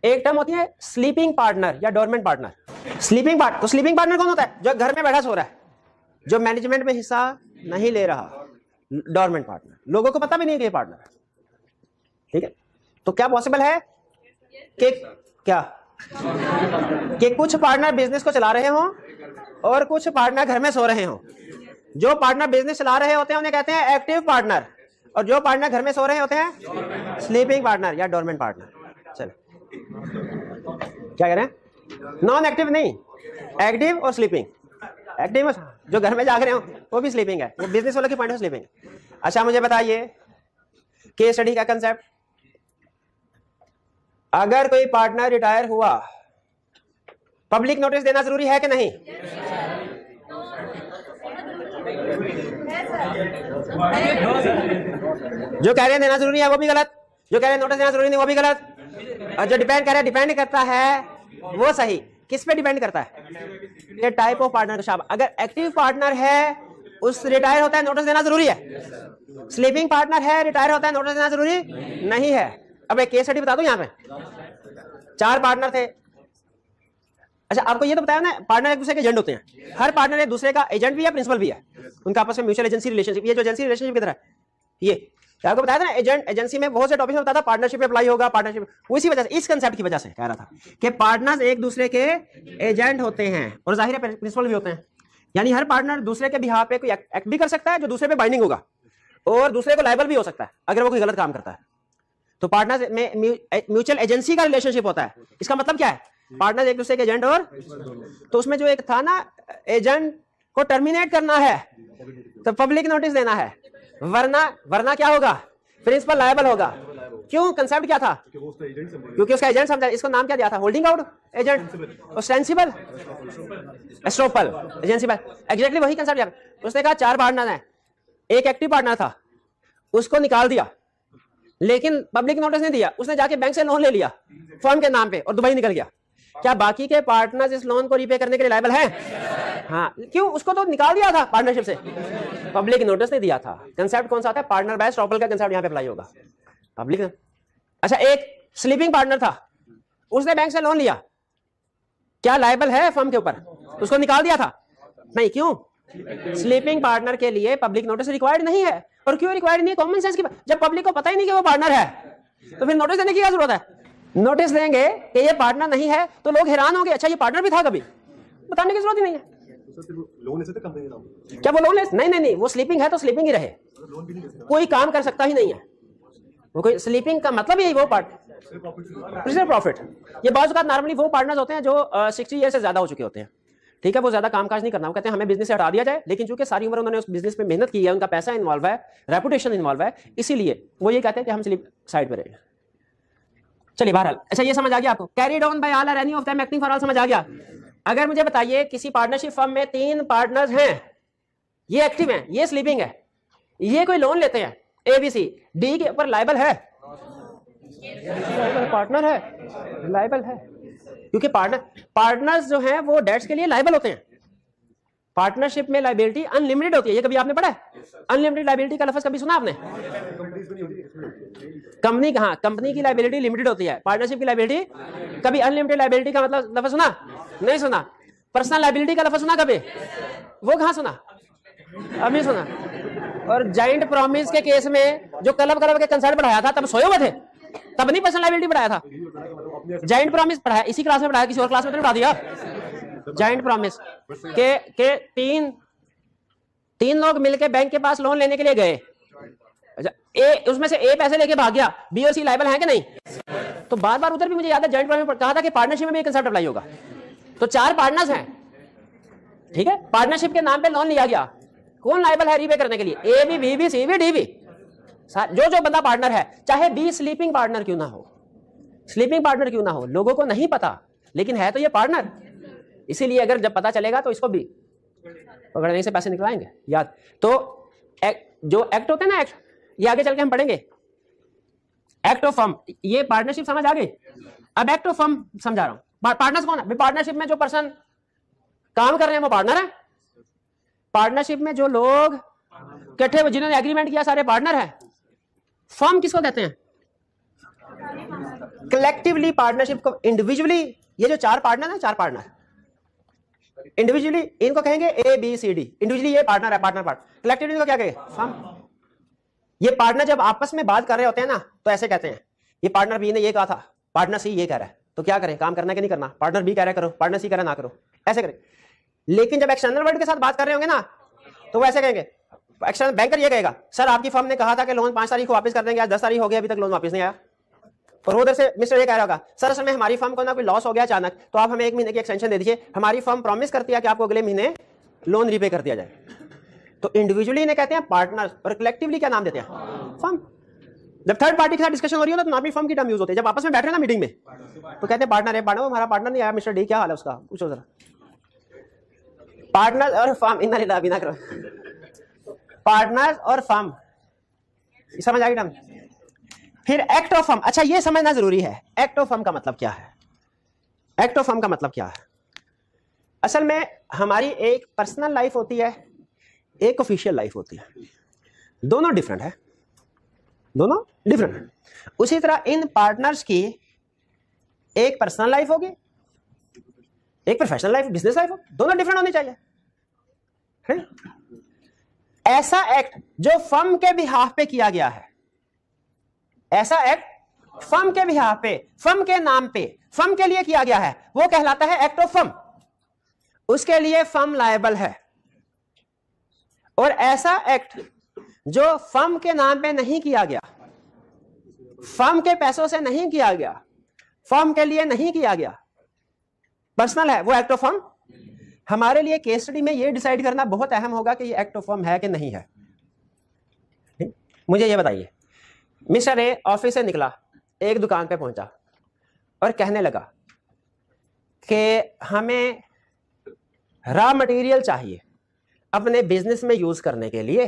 एक टर्म होती है स्लीपिंग पार्टनर या डोरमेंट पार्टनर। स्लीपिंग पार्टनर, तो स्लीपिंग पार्टनर कौन होता है? जो घर में बैठा सो रहा है, जो मैनेजमेंट में हिस्सा नहीं ले रहा, डोरमेंट पार्टनर, लोगों को पता भी नहीं कि ये पार्टनर है, ठीक है। तो क्या पॉसिबल है कि क्या कि कुछ पार्टनर बिजनेस को चला रहे हों और कुछ पार्टनर घर में सो रहे हों। जो पार्टनर बिजनेस चला रहे होते हैं उन्हें कहते हैं एक्टिव पार्टनर, और जो पार्टनर घर में सो रहे होते हैं स्लीपिंग पार्टनर या डोरमेंट पार्टनर। चलो क्या कह रहे हैं? नॉन एक्टिव नहीं, एक्टिव और स्लीपिंग। एक्टिव जो घर में जाग रहे हो वो भी स्लीपिंग है, वो बिजनेस वालों की पॉइंट ऑफ स्लीपिंग। अच्छा मुझे बताइए केस स्टडी का कंसेप्ट, अगर कोई पार्टनर रिटायर हुआ, पब्लिक नोटिस देना जरूरी है कि नहीं? जो कह रहे हैं देना जरूरी है वो भी गलत, जो कह रहे हैं नोटिस देना जरूरी नहीं वो भी गलत, और जो डिपेंड कर रहा है डिपेंड करता है वो सही। किस पे डिपेंड करता है? ये टाइप ऑफ पार्टनर का शाबाश। अगर एक्टिव पार्टनर है उस रिटायर होता है नोटिस देना जरूरी है, स्लीपिंग पार्टनर है रिटायर होता है नोटिस देना जरूरी नहीं है। अब एक केस स्टडी बता दूं, यहाँ पे 4 पार्टनर थे। अच्छा आपको ये तो बताया ना पार्टनर एक दूसरे के एजेंट होते हैं, हर पार्टनर एक दूसरे का एजेंट भी है प्रिंसिपल भी है, उनका आपस में म्यूचुअल एजेंसी रिलेशनशिप। ये जो एजेंसी रिलेशनशिप की तरह है, ये आपको बताया था ना एजेंट एजेंसी में बहुत से टॉपिक में बताया था पार्टनरशिप अप्लाई होगा, पार्टनरशिप उसी वजह से, इस कंसेप्ट की वजह से कह रहा था कि पार्टनर्स एक दूसरे के एजेंट होते हैं और जाहिर है प्रिंसिपल भी होते हैं। यानी हर पार्टनर दूसरे के बिहाफ पे कोई एक्ट भी कर सकता है जो दूसरे पे बाइंडिंग होगा, और दूसरे को लायबल भी हो सकता है अगर वो कोई गलत काम करता है। तो पार्टनर्स में म्यूचुअल एजेंसी का रिलेशनशिप होता है। इसका मतलब क्या है? पार्टनर एक दूसरे के एजेंट, और तो उसमें जो एक था ना एजेंट को टर्मिनेट करना है तो पब्लिक नोटिस देना है, वरना क्या होगा? प्रिंसिपल लायबल होगा। क्यों? कंसेप्ट क्या था? क्योंकि उसका एजेंट समझा। इसको नाम क्या दिया था? Holding out agent, ostensible estoppel agency. Exactly वही कंसेप्ट दिया। उसने कहा 4 पार्टनर हैं, एक एक्टिव पार्टनर था उसको निकाल दिया लेकिन पब्लिक नोटिस नहीं दिया, उसने जाके बैंक से लोन ले लिया फर्म के नाम पे और दुबई निकल गया। क्या बाकी के पार्टनर्स इस लोन को रीपे करने के लिए लायबल हैं? हाँ। क्यों? उसको तो निकाल दिया था पार्टनरशिप से, पब्लिक नोटिस नहीं दिया था। कंसेप्ट कौन सा आता है? पार्टनर बाय एस्ट्रोपल का कंसेप्ट यहाँ पे अप्लाई होगा, पब्लिक। अच्छा एक स्लीपिंग पार्टनर था, उसने बैंक से लोन लिया, क्या लायबल है फर्म के ऊपर? उसको निकाल दिया था? नहीं। क्यों? स्लीपिंग पार्टनर के लिए पब्लिक नोटिस रिक्वायर्ड नहीं है। और क्यों रिक्वायर्ड नहीं है? कॉमन सेंस की बात। जब पब्लिक को पता ही नहीं कि वो पार्टनर है तो फिर नोटिस देने की क्या जरूरत है? नोटिस देंगे कि ये पार्टनर नहीं है तो लोग हैरान होंगे, अच्छा ये पार्टनर भी था कभी, बताने की जरूरत ही नहीं है। क्या वो लोन नहीं, वो स्लीपिंग है तो स्लीपिंग ही रहे, कोई काम कर सकता ही नहीं है वो। कोई स्लीपिंग का मतलब यही वो प्रॉफिट। ये बहुत नॉर्मली वो पार्टनर्स होते हैं जो 60 ईयर से ज्यादा हो चुके होते हैं, ठीक है। वो ज्यादा कामकाज नहीं करना, वो कहते हैं हमें बिजनेस से हटा दिया जाए, लेकिन चूंकि सारी उम्र उन्होंने उस बिजनेस में मेहनत की है, उनका पैसा इन्वॉल्व है, रेपुटेशन इन्वॉल्व है, इसीलिए वो ये कहते हैं कि हम स्लीप साइड पे रहेंगे। चलिए बहरहाल, अच्छा ये समझ आ गया आपको? कैरीड ऑन बाय ऑल और any of them acting for all, समझ आ गया? अगर मुझे बताइए किसी पार्टनरशिप फर्म में 3 पार्टनर्स हैं, ये एक्टिव हैं, ये स्लीपिंग है, ये कोई लोन लेते हैं ABC, D के ऊपर लायबल है? पार्टनर है, लायबल है, क्योंकि पार्टनर्स जो हैं वो डेट्स के लिए लायबल होते हैं। पार्टनरशिप में लायबिलिटी अनलिमिटेड होती है, ये कभी आपने पढ़ा है? अनलिमिटेड लायबिलिटी का लफ्ज कभी सुना आपने? कंपनी कहाँ, कंपनी की लायबिलिटी लिमिटेड होती है, पार्टनरशिप की लायबिलिटी कभी अनलिमिटेड लायबिलिटी का मतलब लफ्ज सुना? नहीं सुना। पर्सनल लायबिलिटी का लफ्ज सुना कभी? वो कहाँ सुना? अभी सुना। और जॉइंट प्रॉमिस के केस में जो क्लब के कंसर्ट पढ़ाया था तब सोए हुए थे, तब नहीं पर्सनल लायबिलिटी पढ़ाया था। जॉइंट प्रॉमिस पढ़ाया, इसी क्लास में पढ़ाया, किसी और क्लास में तो पढ़ा दिया। जॉइंट प्रॉमिस के तीन लोग मिलके बैंक के पास लोन लेने के लिए गए, उसमें से ए पैसे लेके भाग गया, बी और सी लायबल है कि नहीं? तो बार बार उधर भी मुझे याद है जॉइंट प्रॉमिस कहा था कि पार्टनरशिप में भी कंसेप्ट अप्लाई होगा। तो 4 पार्टनर्स हैं, ठीक है, पार्टनरशिप के नाम पे लोन लिया गया, कौन लायबल है रीपे करने के लिए? ए भी, बी भी, सी भी, डी भी। जो बंदा पार्टनर है, चाहे बी स्लीपिंग पार्टनर क्यों ना हो, स्लीपिंग पार्टनर क्यों ना हो, लोगों को नहीं पता, लेकिन है तो ये पार्टनर। इसीलिए अगर जब पता चलेगा तो इसको भी पकड़ने से पैसे निकलाएंगे, याद। तो जो एक्ट होते हैं ना, एक्ट, ये आगे चल के हम पढ़ेंगे। एक्ट ऑफ फर्म, ये पार्टनरशिप समझ आ गई। अब एक्ट ऑफ फर्म समझा रहा हूं। पार्टनर्स कौन है? पार्टनरशिप में जो पर्सन काम कर रहे हैं वो पार्टनर है। पार्टनरशिप में जो लोग इकट्ठे हुए जिन्होंने एग्रीमेंट किया सारे पार्टनर है। फर्म किसको कहते हैं? कलेक्टिवली पार्टनरशिप को, इंडिविजुअली ये जो 4 पार्टनर है, 4 पार्टनर इंडिविजुअली इनको कहेंगे A B C D. Individually ये पार्टनर है, पार्टनर कलेक्टिवली इनको क्या कहेंगे? फर्म। ये पार्टनर जब आपस में बात कर रहे होते हैं ना तो ऐसे कहते हैं, ये पार्टनर बी ने ये कहा था, पार्टनर सी ये कह रहा है, तो क्या करें, काम करना है कि नहीं करना? पार्टनर बी कह रहा है करो, पार्टनर सी कह रहा है ना करो, ऐसे करें। लेकिन जब एक्सटर्नल वर्ल्ड के साथ बात कर रहे होंगे ना तो वो ऐसे कहेंगे, एक्सटर्नल बैंकर ये कहेगा, सर आपकी फर्म ने कहा था कि लोन 5 तारीख को वापस कर देंगे, आज 10 तारीख हो गया, अभी तक लोन वापस नहीं आया। और उधर से मिस्टर ये कह रहा होगा, सर असल में हमारी फर्म को ना कोई लॉस हो गया अचानक, तो आप हमें 1 महीने की एक्सटेंशन दे दीजिए, हमारी फर्म प्रॉमिस करती है कि आपको अगले महीने लोन रीपे कर दिया जाए। तो इंडिविजुअली इन्हें कहते हैं पार्टनर, और कलेक्टिवली क्या नाम देते हैं? फर्म। जब थर्ड पार्टी के साथ डिस्कशन हो रही हो ना तो नामी फर्म की टर्म यूज होते हैं। जब आपस में बैठ रहे हैं ना मीटिंग में तो कहते हैं पार्टनर है, पार्टनर हमारा पार्टनर नहीं आया, मिस्टर डी क्या हाल है उसका, पूछो जरा। पार्टनर और फर्म, इन्ना लिला बिना करो, पार्टनर्स और फर्म, समझ आ गई टर्म। फिर एक्ट ऑफ फर्म, अच्छा ये समझना जरूरी है, एक्ट ऑफ फर्म का मतलब क्या है? एक्ट ऑफ फर्म का मतलब क्या है? असल में हमारी एक पर्सनल लाइफ होती है, एक ऑफिशियल लाइफ होती है, दोनों डिफरेंट है, दोनों डिफरेंट है। उसी तरह इन पार्टनर्स की एक पर्सनल लाइफ होगी, एक प्रोफेशनल लाइफ, बिजनेस लाइफ, दोनों डिफरेंट होनी चाहिए। ऐसा एक्ट जो फर्म के बिहाफ पे किया गया है, ऐसा एक्ट फर्म के बिहाफ पे, फर्म के नाम पे, फर्म के लिए किया गया है, वो कहलाता है एक्ट ऑफ फर्म। उसके लिए फर्म लायबल है। और ऐसा एक्ट जो फर्म के नाम पे नहीं किया गया, फर्म के पैसों से नहीं किया गया, फर्म के लिए नहीं किया गया, पर्सनल है, वो एक्ट ऑफ फर्म। हमारे लिए केस स्टडी में ये डिसाइड करना बहुत अहम होगा कि ये एक्ट ऑफ फर्म है कि नहीं है। मुझे ये बताइए, मिस्टर ए ऑफिस से निकला, एक दुकान पे पहुंचा और कहने लगा कि हमें रॉ मटेरियल चाहिए अपने बिजनेस में यूज करने के लिए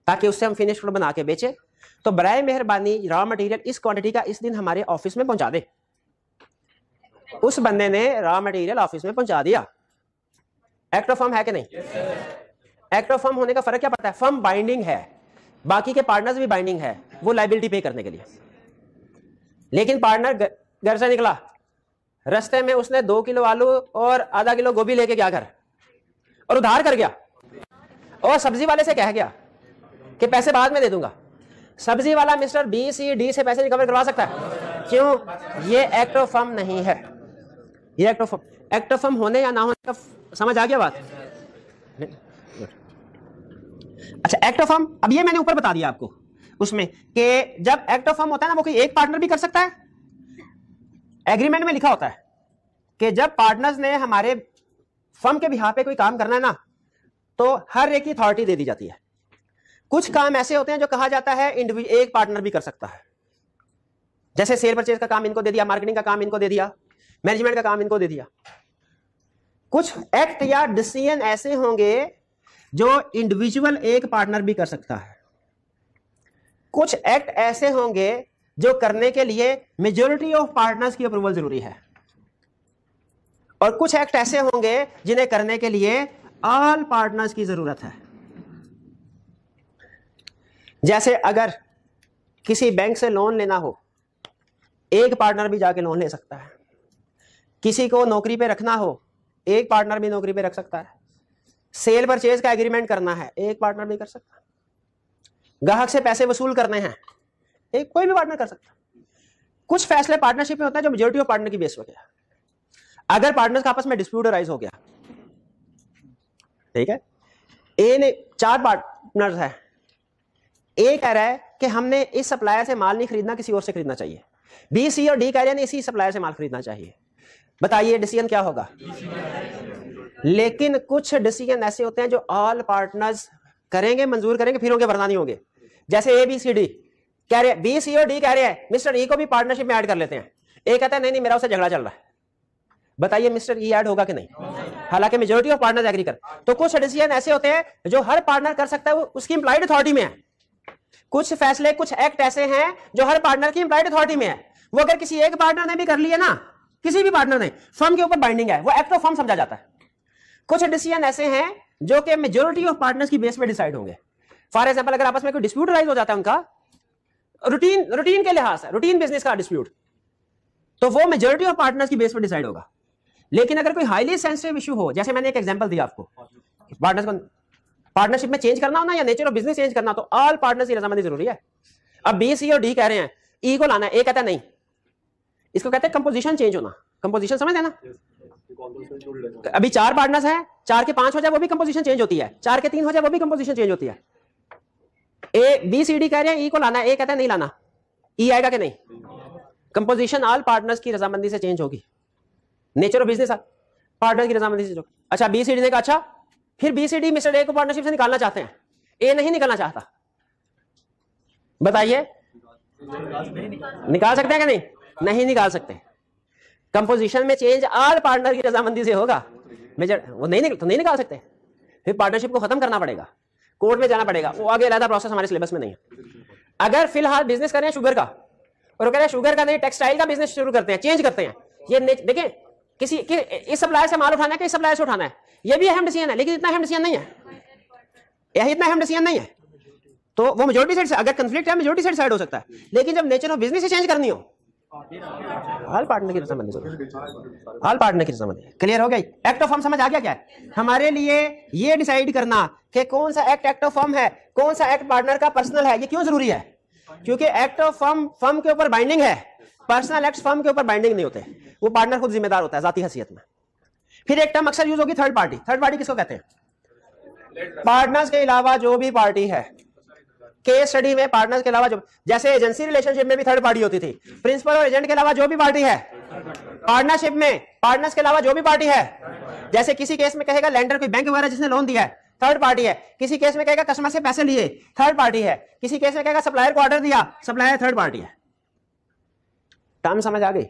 ताकि उससे हम फिनिश प्रोडक्ट बना के बेचे, तो बराए मेहरबानी रॉ मटेरियल इस क्वांटिटी का इस दिन हमारे ऑफिस में पहुंचा दे। उस बंदे ने रॉ मटेरियल ऑफिस में पहुंचा दिया। एक्ट ऑफ फर्म है कि नहीं? एक्ट ऑफ फर्म होने का फर्क क्या पड़ता है? फर्म बाइंडिंग है, बाकी के पार्टनर्स भी बाइंडिंग है, वो लायबिलिटी पे करने के लिए। लेकिन पार्टनर घर से निकला, रास्ते में उसने 2 किलो आलू और आधा किलो गोभी लेके गया घर, और उधार कर गया, और सब्जी वाले से कह गया कि पैसे बाद में दे दूंगा। सब्जी वाला मिस्टर बी सी डी से पैसे रिकवर करवा सकता है, क्यों? ये एक्ट ऑफ फर्म नहीं है। ये act of firm, act of firm होने या ना होने का समझ आ गया बात? अच्छा, एक्ट ऑफ फर्म, अब ये मैंने ऊपर बता दिया आपको उसमें कि जब एक्ट ऑफ फर्म होता है ना, वो कोई एक पार्टनर भी कर सकता है। एग्रीमेंट में लिखा होता है कि जब पार्टनर्स ने हमारे फर्म के बिहाफ पे कोई काम करना है ना, तो हर एक की अथॉरिटी दे दी जाती है। कुछ काम ऐसे होते हैं जो कहा जाता है एक पार्टनर भी कर सकता है, जैसे सेल परचेज का काम इनको दे दिया, मार्केटिंग का काम इनको दे दिया, मैनेजमेंट का काम इनको दे दिया। कुछ एक्ट या डिसीजन ऐसे होंगे जो इंडिविजुअल एक पार्टनर भी कर सकता है। कुछ एक्ट ऐसे होंगे जो करने के लिए मेजॉरिटी ऑफ पार्टनर्स की अप्रूवल जरूरी है, और कुछ एक्ट ऐसे होंगे जिन्हें करने के लिए ऑल पार्टनर्स की जरूरत है। जैसे अगर किसी बैंक से लोन लेना हो, एक पार्टनर भी जाके लोन ले सकता है। किसी को नौकरी पे रखना हो, एक पार्टनर भी नौकरी पे रख सकता है। सेल परचेज का एग्रीमेंट करना है, एक पार्टनर भी कर सकता है। ग्राहक से पैसे वसूल करने हैं, एक कोई भी पार्टनर कर सकता है। कुछ फैसले पार्टनरशिप में होता है जो मेजॉरिटी ऑफ पार्टनर की बेस पर गया। अगर पार्टनर्स का आपस में डिस्प्यूट राइज हो गया, ठीक है, ए ने 4 पार्टनर्स है, ए कह रहा है कि हमने इस सप्लायर से माल नहीं खरीदना, किसी और से खरीदना चाहिए, बी, सी और डी कह रहे हैं इसी सप्लायर से माल खरीदना चाहिए। बताइए डिसीजन क्या होगा? लेकिन कुछ डिसीजन ऐसे होते हैं जो ऑल पार्टनर्स करेंगे, मंजूर करेंगे, फिर होंगे वरना नहीं होंगे। जैसे ए बी सी डी कह रहे हैं, बी सी और डी कह रहे हैं मिस्टर ई को भी पार्टनरशिप में ऐड कर लेते हैं। ए कहता है नहीं नहीं मेरा उससे झगड़ा चल रहा है। बताइए मिस्टर ई ऐड होगा कि नहीं? हालांकि मेजॉरिटी ऑफ पार्टनर्स एग्री कर। तो कुछ डिसीजन ऐसे होते हैं जो हर पार्टनर कर सकता है, वो उसकी इंप्लाइड अथॉरिटी में है। कुछ फैसले, कुछ एक्ट ऐसे हैं जो हर पार्टनर की इंप्लाइड अथॉरिटी में है। वो अगर किसी एक पार्टनर ने भी कर लिया ना, किसी भी पार्टनर ने, फर्म के ऊपर बाइंडिंग है, वो एक्ट ऑफ फर्म समझा जाता है। कुछ डिसीजन ऐसे हैं जो कि मेजॉरिटी ऑफ पार्टनर्स की बेस पे डिसाइड होंगे। फॉर एग्जांपल अगर आपस में कोई डिस्प्यूट राइज हो जाता है उनका, रूटीन के लिहाज से, रूटीन बिजनेस का डिस्प्यूट, तो वो मेजॉरिटी ऑफ पार्टनर्स की बेस पे डिसाइड होगा। लेकिन अगर कोई हाईली सेंसिटिव इशू हो, जैसे मैंने एक एग्जांपल दिया आपको, पार्टनर्स को पार्टनरशिप में चेंज करना हो ना, या नेचर ऑफ बिजनेस चेंज करना, तो ऑल पार्टनर्स की रजामंदी जरूरी है। अब बी, सी और डी कह रहे हैं ई को लाना है, ए कहता है नहीं, इसको कहते हैं कंपोजिशन चेंज होना। कंपोजिशन समझ है ना? अभी 4 पार्टनर्स हैं, 4 के 5 हो जाए वो भी कंपोजिशन चेंज होती है, 4 के 3 हो जाए वो भी कंपोजिशन चेंज होती है। ए बी सी डी कह रहे हैं ई को लाना है, ए कहता है नहीं लाना, ई आएगा कि नहीं? कंपोजिशन ऑल पार्टनर्स की रजामंदी से चेंज होगी। नेचर ऑफ बिजनेस पार्टनर की रजामंदी से। अच्छा बी सी डी ने कहा, अच्छा फिर B C D mister A को पार्टनरशिप से निकालना चाहते हैं, ए नहीं निकालना चाहता। बताइए निकाल सकते हैं कि नहीं? नहीं निकाल सकते। कंपोजिशन में चेंज ऑल पार्टनर की रजामंदी से होगा। मेजर वो नहीं निकाल सकते, फिर पार्टनरशिप को खत्म करना पड़ेगा, कोर्ट में जाना पड़ेगा, वो आगे अलग प्रोसेस हमारे सिलेबस में नहीं है। अगर फिलहाल बिजनेस कर रहे हैं शुगर का, और वो कह रहे हैं शुगर का नहीं टेक्सटाइल का बिजनेस शुरू करते हैं, चेंज करते हैं, ये देखें किसी इस सप्लायर से माल उठाना है कि इस सप्लायर से उठाना है, ये भी अहम डिसीजन है, लेकिन इतना अहम डिसीजन नहीं है, यही इतना अहम डिसीजन नहीं है। तो वो मेजॉरिटी साइड से, अगर कंफ्लिक्ट है मेजॉरिटी साइड साइड हो सकता है, लेकिन जब नेचर ऑफ बिजनेस से चेंज करनी हो, ऑल पार्टनर की रजामंदी जरूरी, ऑल पार्टनर की रजामंदी। क्लियर हो गई? एक्ट ऑफ फर्म समझ आ गया क्या है? हमारे लिए ये डिसाइड करना कि कौन सा एक्ट ऑफ फर्म है, कौन सा एक्ट पार्टनर का पर्सनल है, ये क्यों जरूरी है? क्योंकि एक्ट ऑफ फर्म के ऊपर बाइंडिंग है, पर्सनल एक्ट फर्म के ऊपर बाइंडिंग नहीं होते, वो पार्टनर खुद जिम्मेदार होता है जाती हैसियत में। फिर एक टर्म अक्सर यूज होगी थर्ड पार्टी। थर्ड पार्टी किसको कहते हैं? पार्टनर्स के अलावा जो भी पार्टी है। केस स्टडी में पार्टनर्स के अलावा जो, जैसे एजेंसी रिलेशनशिप में भी थर्ड पार्टी होती थी, प्रिंसिपल और एजेंट के अलावा जो भी पार्टी है। पार्टनरशिप में पार्टनर्स के अलावा जो भी पार्टी है, जैसे किसी केस में कहेगा लेंडर कोई बैंक वगैरह जिसने लोन दिया है, थर्ड पार्टी है। किसी केस में कहेगा कस्टमर से पैसे लिए, थर्ड पार्टी है। किसी केस में कहेगा सप्लायर को ऑर्डर दिया, सप्लायर थर्ड पार्टी है। टर्म समझ आ गई?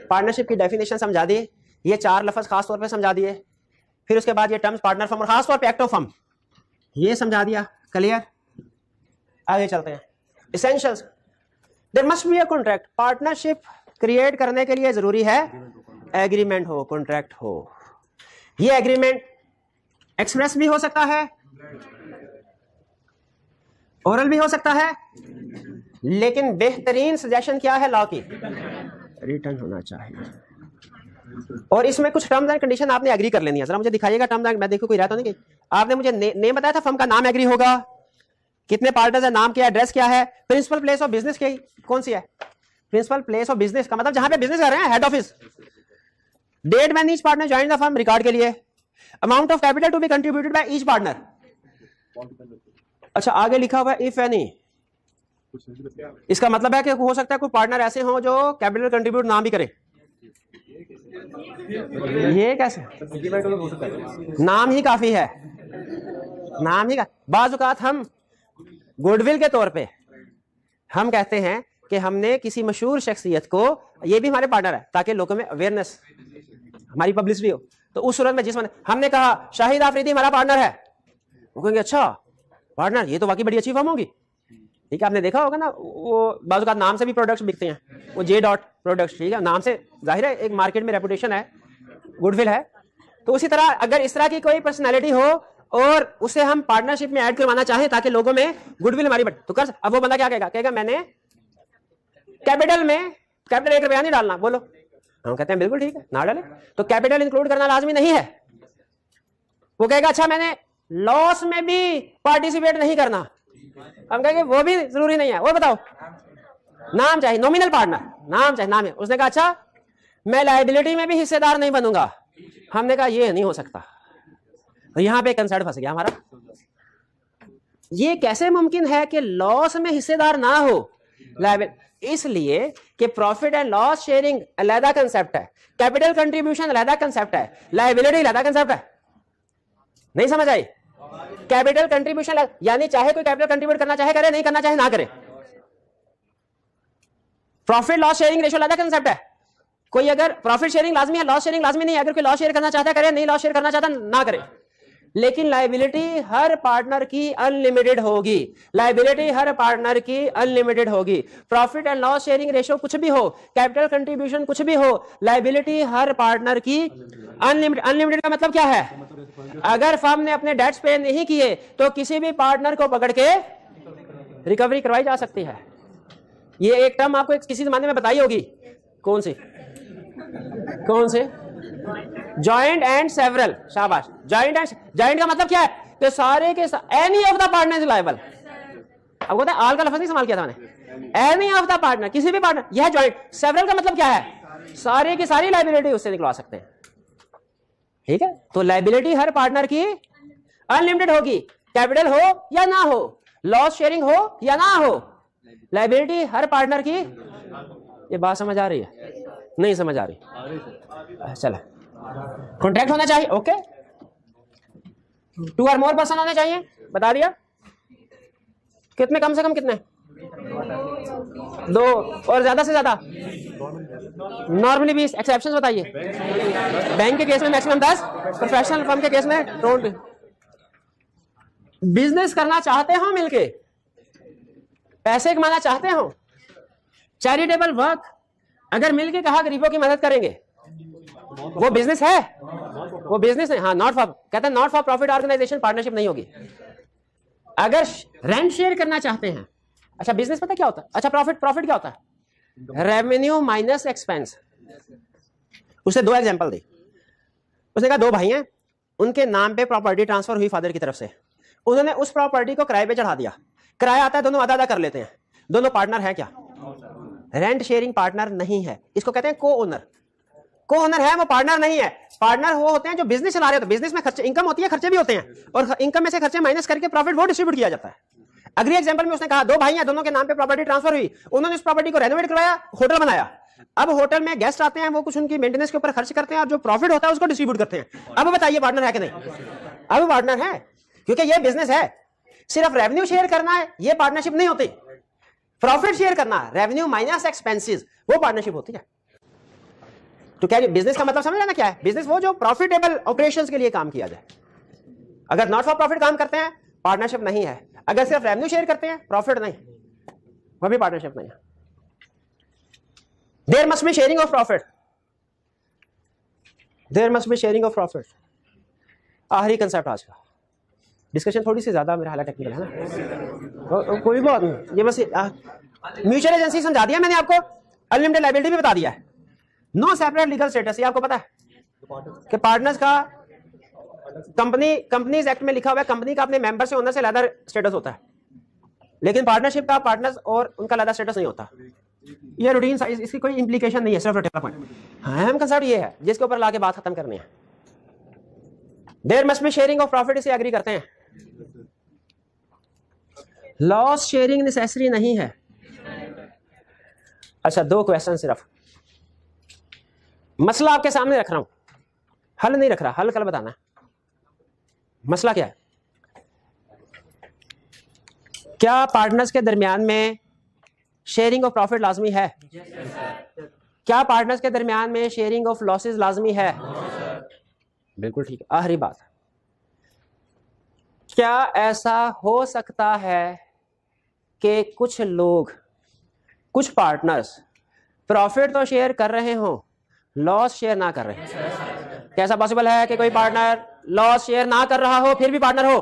पार्टनरशिप की डेफिनेशन समझा दी, ये 4 लफ्ज खास तौर पे समझा दिए, फिर उसके बाद ये टर्म्स पार्टनर फर्म और खास तौर पे एक्ट ऑफ फर्म ये समझा दिया। क्लियर? आगे चलते हैं। Essentials, there must be a contract. Partnership create करने के लिए जरूरी है एग्रीमेंट हो, कॉन्ट्रैक्ट हो। ये एग्रीमेंट एक्सप्रेस भी हो सकता है, ओरल भी हो सकता है, लेकिन बेहतरीन सजेशन क्या है लॉ की? रिटर्न होना चाहिए। और इसमें कुछ टर्म्स एंड कंडीशन आपने एग्री कर लेनी है। जरा मुझे दिखाइएगा टर्म्स एंड, मैं देखो कोई रहता नहीं कि आपने मुझे नेम बताया था, फर्म का नाम एग्री होगा, कितने पार्टनर्स है, नाम क्या है, एड्रेस क्या है, प्रिंसिपल प्लेस ऑफ बिजनेस क्या कौन सी है? प्रिंसिपल प्लेस ऑफ बिजनेस का मतलब जहां पे बिजनेस कर रहे हैं, head office. Date when each partner join the firm, record के लिए। Amount of capital to be contributed by each partner. अच्छा आगे लिखा हुआ है इफ एनी, इसका मतलब है कि हो सकता है कोई पार्टनर ऐसे हो जो कैपिटल कंट्रीब्यूट ना भी करे। ये कैसे? नाम ही काफी है, नाम ही का। बाज़ औक़ात हम गुडविल के तौर पे हम कहते हैं कि हमने किसी मशहूर शख्सियत को, ये भी हमारे पार्टनर है, ताकि लोगों में अवेयरनेस, हमारी पब्लिसिटी हो। तो उस सूरत में जिसमें हमने कहा शाहिद आफरीदी हमारा पार्टनर है, वो कहेंगे अच्छा पार्टनर, ये तो वाकई बड़ी अच्छी फर्म होगी। ठीक है, आपने देखा होगा ना, वो बाज़ औक़ात नाम से भी प्रोडक्ट्स बिकते हैं, वो जे डॉट प्रोडक्ट्स, ठीक है, नाम से जाहिर है एक मार्केट में रेपुटेशन है, गुडविल है। तो उसी तरह अगर इस तरह की कोई पर्सनैलिटी हो और उसे हम पार्टनरशिप में ऐड करवाना चाहें ताकि लोगों में गुडविल हमारी बढ़े, तो कर। अब वो बंदा क्या कहेगा? कहेगा मैंने कैपिटल में कैपिटल 1 रुपया नहीं डालना, बोलो। हम कहते हैं बिल्कुल ठीक है, ना डाले। तो कैपिटल इंक्लूड करना लाजमी नहीं है। वो कहेगा अच्छा मैंने लॉस में भी पार्टिसिपेट नहीं करना, हम कहेंगे वो भी जरूरी नहीं है। वो बताओ, नाम चाहिए, नॉमिनल पार्टनर, नाम चाहिए, नाम है। उसने कहा अच्छा मैं लायबिलिटी में भी हिस्सेदार नहीं बनूंगा। हमने कहा ये नहीं हो सकता, तो यहां पे कंसर्न फंस गया हमारा। ये कैसे मुमकिन है कि लॉस में हिस्सेदार ना हो लायबिलिटी? इसलिए कि प्रॉफिट एंड लॉस शेयरिंग अलग कंसेप्ट है, कैपिटल कंट्रीब्यूशन अलग कंसेप्ट है, लायबिलिटी अलग कंसेप्ट है। नहीं समझ आई? कैपिटल कंट्रीब्यूशन यानी चाहे कोई कैपिटल कंट्रीब्यूट करना चाहे करे, नहीं करना चाहे ना करे। प्रॉफिट लॉस शेयरिंग रेशियो अलग कंसेप्ट है। कोई अगर प्रॉफिट शेयरिंग लाजमी है, लॉस शेयरिंग लाजमी नहीं है। अगर कोई लॉस शेयर करना चाहता है करे, नहीं लॉस शेयर करना चाहता ना करे। लेकिन लायबिलिटी हर पार्टनर की अनलिमिटेड होगी, लायबिलिटी हर पार्टनर की अनलिमिटेड होगी। Profit and loss sharing ratio कुछ भी हो, कैपिटल कंट्रीब्यूशन कुछ भी हो, लायबिलिटी हर पार्टनर की अनलिमिटेड। अनलिमिटेड का मतलब क्या है? अगर फर्म ने अपने डेट्स पे नहीं किए तो किसी भी पार्टनर को पकड़ के रिकवरी करवाई जा सकती है। ये एक टर्म आपको किसी जमाने में बताई होगी, कौन सी? Joint and several. शाबाश। जॉइंट का मतलब क्या है? कि सारे के any of the partner is liable. अब होता है ऑल का लफ्ज नहीं इस्तेमाल किया था मैंने, एनी ऑफ द पार्टनर, किसी भी पार्टनर। यह जॉइंट। सेवरल का मतलब क्या है? सारे की सारी लायबिलिटी उससे निकलवा सकते हैं। ठीक है, तो लायबिलिटी हर पार्टनर की अनलिमिटेड होगी, कैपिटल हो या ना हो, लॉस शेयरिंग हो या ना हो, लायबिलिटी हर पार्टनर की। ये बात समझ आ रही है? नहीं समझ आ रही? चला, कॉन्ट्रैक्ट होना चाहिए। ओके, 2 और मोर पर्सन होने चाहिए, बता दिया। कितने? कम से कम कितने? 2 और ज्यादा से ज्यादा नॉर्मली 20। एक्सेप्शंस बताइए। बैंक के केस में मैक्सिमम 10, प्रोफेशनल फर्म के केस में डोंट। बिजनेस करना चाहते हो मिलके, पैसे कमाना चाहते हो, चैरिटेबल वर्क अगर मिलके कहा गरीबों की मदद करेंगे, वो बिजनेस है? वो बिजनेस नहीं। हाँ, नॉट फॉर, कहते हैं not for profit organisation, partnership नहीं होगी। अगर रेंट शेयर करना चाहते हैं, अच्छा बिजनेस पता क्या होता है? अच्छा प्रॉफिट क्या होता है? Revenue minus expense. उसने 2 एग्जांपल दी। उसने कहा 2 भाई हैं, उनके नाम पे प्रॉपर्टी ट्रांसफर हुई फादर की तरफ से, उन्होंने उस प्रॉपर्टी को किराए पे चढ़ा दिया। किराया आता है, दोनों आधा आधा कर लेते हैं। दोनों पार्टनर है क्या? रेंट शेयरिंग पार्टनर नहीं है। इसको कहते हैं को ओनर। को ओनर है, वो पार्टनर नहीं है। पार्टनर वो होते हैं जो बिजनेस चला रहे होते हैं। बिजनेस में खर्चे, इनकम होती है, खर्चे भी होते हैं, और इनकम में से खर्चे माइनस करके प्रॉफिट वो डिस्ट्रीब्यूट किया जाता है। अगली एग्जांपल में उसने कहा 2 भाई हैं, दोनों के नाम पे प्रॉपर्टी ट्रांसफर हुई, उन्होंने उस प्रॉपर्टी को रेनोवेट करवाया, होटल बनाया। अब होटल में गेस्ट आते हैं, वो कुछ उनकी मेंटेनेंस के ऊपर खर्च करते हैं, और जो प्रॉफिट होता है उसको डिस्ट्रीब्यूट करते हैं। अब बताइए पार्टनर है कि नहीं? अब पार्टनर है, क्योंकि ये बिजनेस है। सिर्फ रेवेन्यू शेयर करना है, ये पार्टनरशिप नहीं होती। प्रॉफिट शेयर करना, रेवेन्यू माइनस एक्सपेंसेस, वो पार्टनरशिप होती है। तो क्या बिजनेस का मतलब समझ रहे ना क्या है? बिजनेस वो जो प्रॉफिटेबल ऑपरेशंस के लिए काम किया जाए। अगर नॉट फॉर प्रॉफिट काम करते हैं, पार्टनरशिप नहीं है। अगर सिर्फ रेवेन्यू शेयर करते हैं, प्रॉफिट नहीं, वह भी पार्टनरशिप नहीं है। There must be sharing of profit, there must be sharing of profit. आखिरी कंसेप्ट आज का। डिस्कशन थोड़ी सी ज्यादा मेरा हाल टेक्निकल है ना, कोई बात नहीं। ये बस म्यूचुअल एजेंसी समझा दिया मैंने आपको, अनलिमिटेड लायबिलिटी भी बता दिया है। नो सेपरेट लीगल स्टेटस, ये आपको पता है कि पार्टनर्स का कंपनीज एक्ट में लिखा हुआ है, कंपनी का अपने मेंबर से, ओनर से अलग स्टेटस होता है, लेकिन पार्टनरशिप का पार्टनर्स और उनका अलग स्टेटस नहीं होता। ये रूटीन, इसकी कोई इंप्लीकेशन नहीं है, सिर्फ पॉइंट। अहम कंसेप्ट ये है जिसके ऊपर लाके बात खत्म करनी है। There must be sharing of profit, इसे एग्री करते हैं। लॉस शेयरिंग नेसेसरी नहीं है। अच्छा 2 क्वेश्चन सिर्फ, मसला आपके सामने रख रहा हूं, हल नहीं रख रहा, हल कल बताना है। मसला क्या है? क्या पार्टनर्स के दरमियान में शेयरिंग ऑफ प्रॉफिट लाजमी है? क्या पार्टनर्स के दरमियान में शेयरिंग ऑफ लॉसेस लाजमी है? बिल्कुल ठीक है। आखिरी बात, क्या ऐसा हो सकता है कि कुछ लोग, कुछ पार्टनर्स प्रॉफिट तो शेयर कर रहे हो, लॉस शेयर ना कर रहे? कैसा पॉसिबल है कि कोई पार्टनर लॉस शेयर ना कर रहा हो फिर भी पार्टनर हो?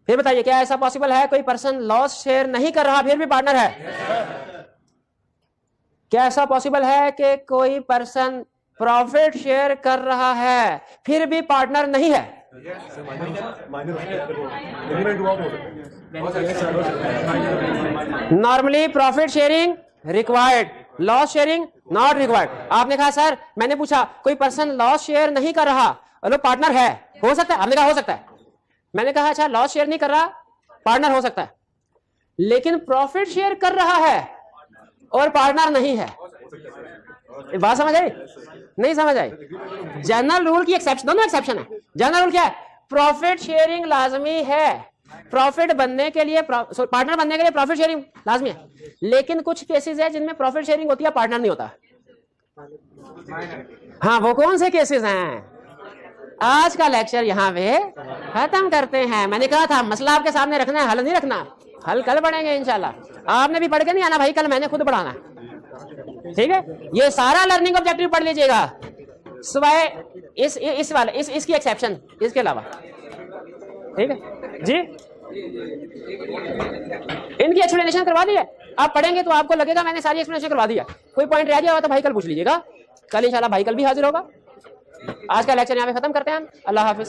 फिर बताइए, क्या ऐसा पॉसिबल है कोई पर्सन लॉस शेयर नहीं कर रहा फिर भी पार्टनर है? क्या ऐसा पॉसिबल है कि कोई पर्सन प्रॉफिट शेयर कर रहा है फिर भी पार्टनर नहीं है? Normally profit sharing required, loss sharing not required. आपने कहा सर, मैंने पूछा कोई पर्सन लॉस शेयर नहीं कर रहा और वो पार्टनर है, हो सकता है? आपने कहा हो सकता है। मैंने कहा अच्छा लॉस शेयर नहीं कर रहा, पार्टनर हो सकता है, लेकिन प्रॉफिट शेयर कर रहा है और पार्टनर नहीं है। बात समझ आई? नहीं समझ आई? जनरल रूल की एक्सेप्शन, दोनों एक्सेप्शन है। जनरल रूल क्या है? प्रॉफिट शेयरिंग लाजमी है, प्रॉफिट बनने के लिए, पार्टनर बनने के लिए प्रॉफिट शेयरिंग लाजमी है। लेकिन कुछ केसेस है जिनमें प्रॉफिट शेयरिंग होती है, पार्टनर नहीं होता। हाँ, वो कौन से केसेस हैं? आज का लेक्चर यहाँ पे खत्म करते हैं। मैंने कहा था मसला आपके सामने रखना है, हल नहीं रखना। हल कल पढ़ेंगे इंशाल्लाह। आपने भी पढ़ के नहीं आना भाई, कल मैंने खुद पढ़ाना, ठीक है? ये सारा लर्निंग ऑब्जेक्टिव पढ़ लीजिएगा, सिवाय इस वाले इसकी एक्सेप्शन, इसके अलावा, ठीक है जी? इनकी एक्सप्लेनेशन करवा दी है। आप पढ़ेंगे तो आपको लगेगा मैंने सारी एक्सप्लेनेशन करवा दी है। कोई पॉइंट रह गया तो भाई कल पूछ लीजिएगा। कल इंशाल्लाह भाई कल भी हाजिर होगा। आज का लेक्चर यहाँ पे खत्म करते हैं। अल्लाह हाफिज।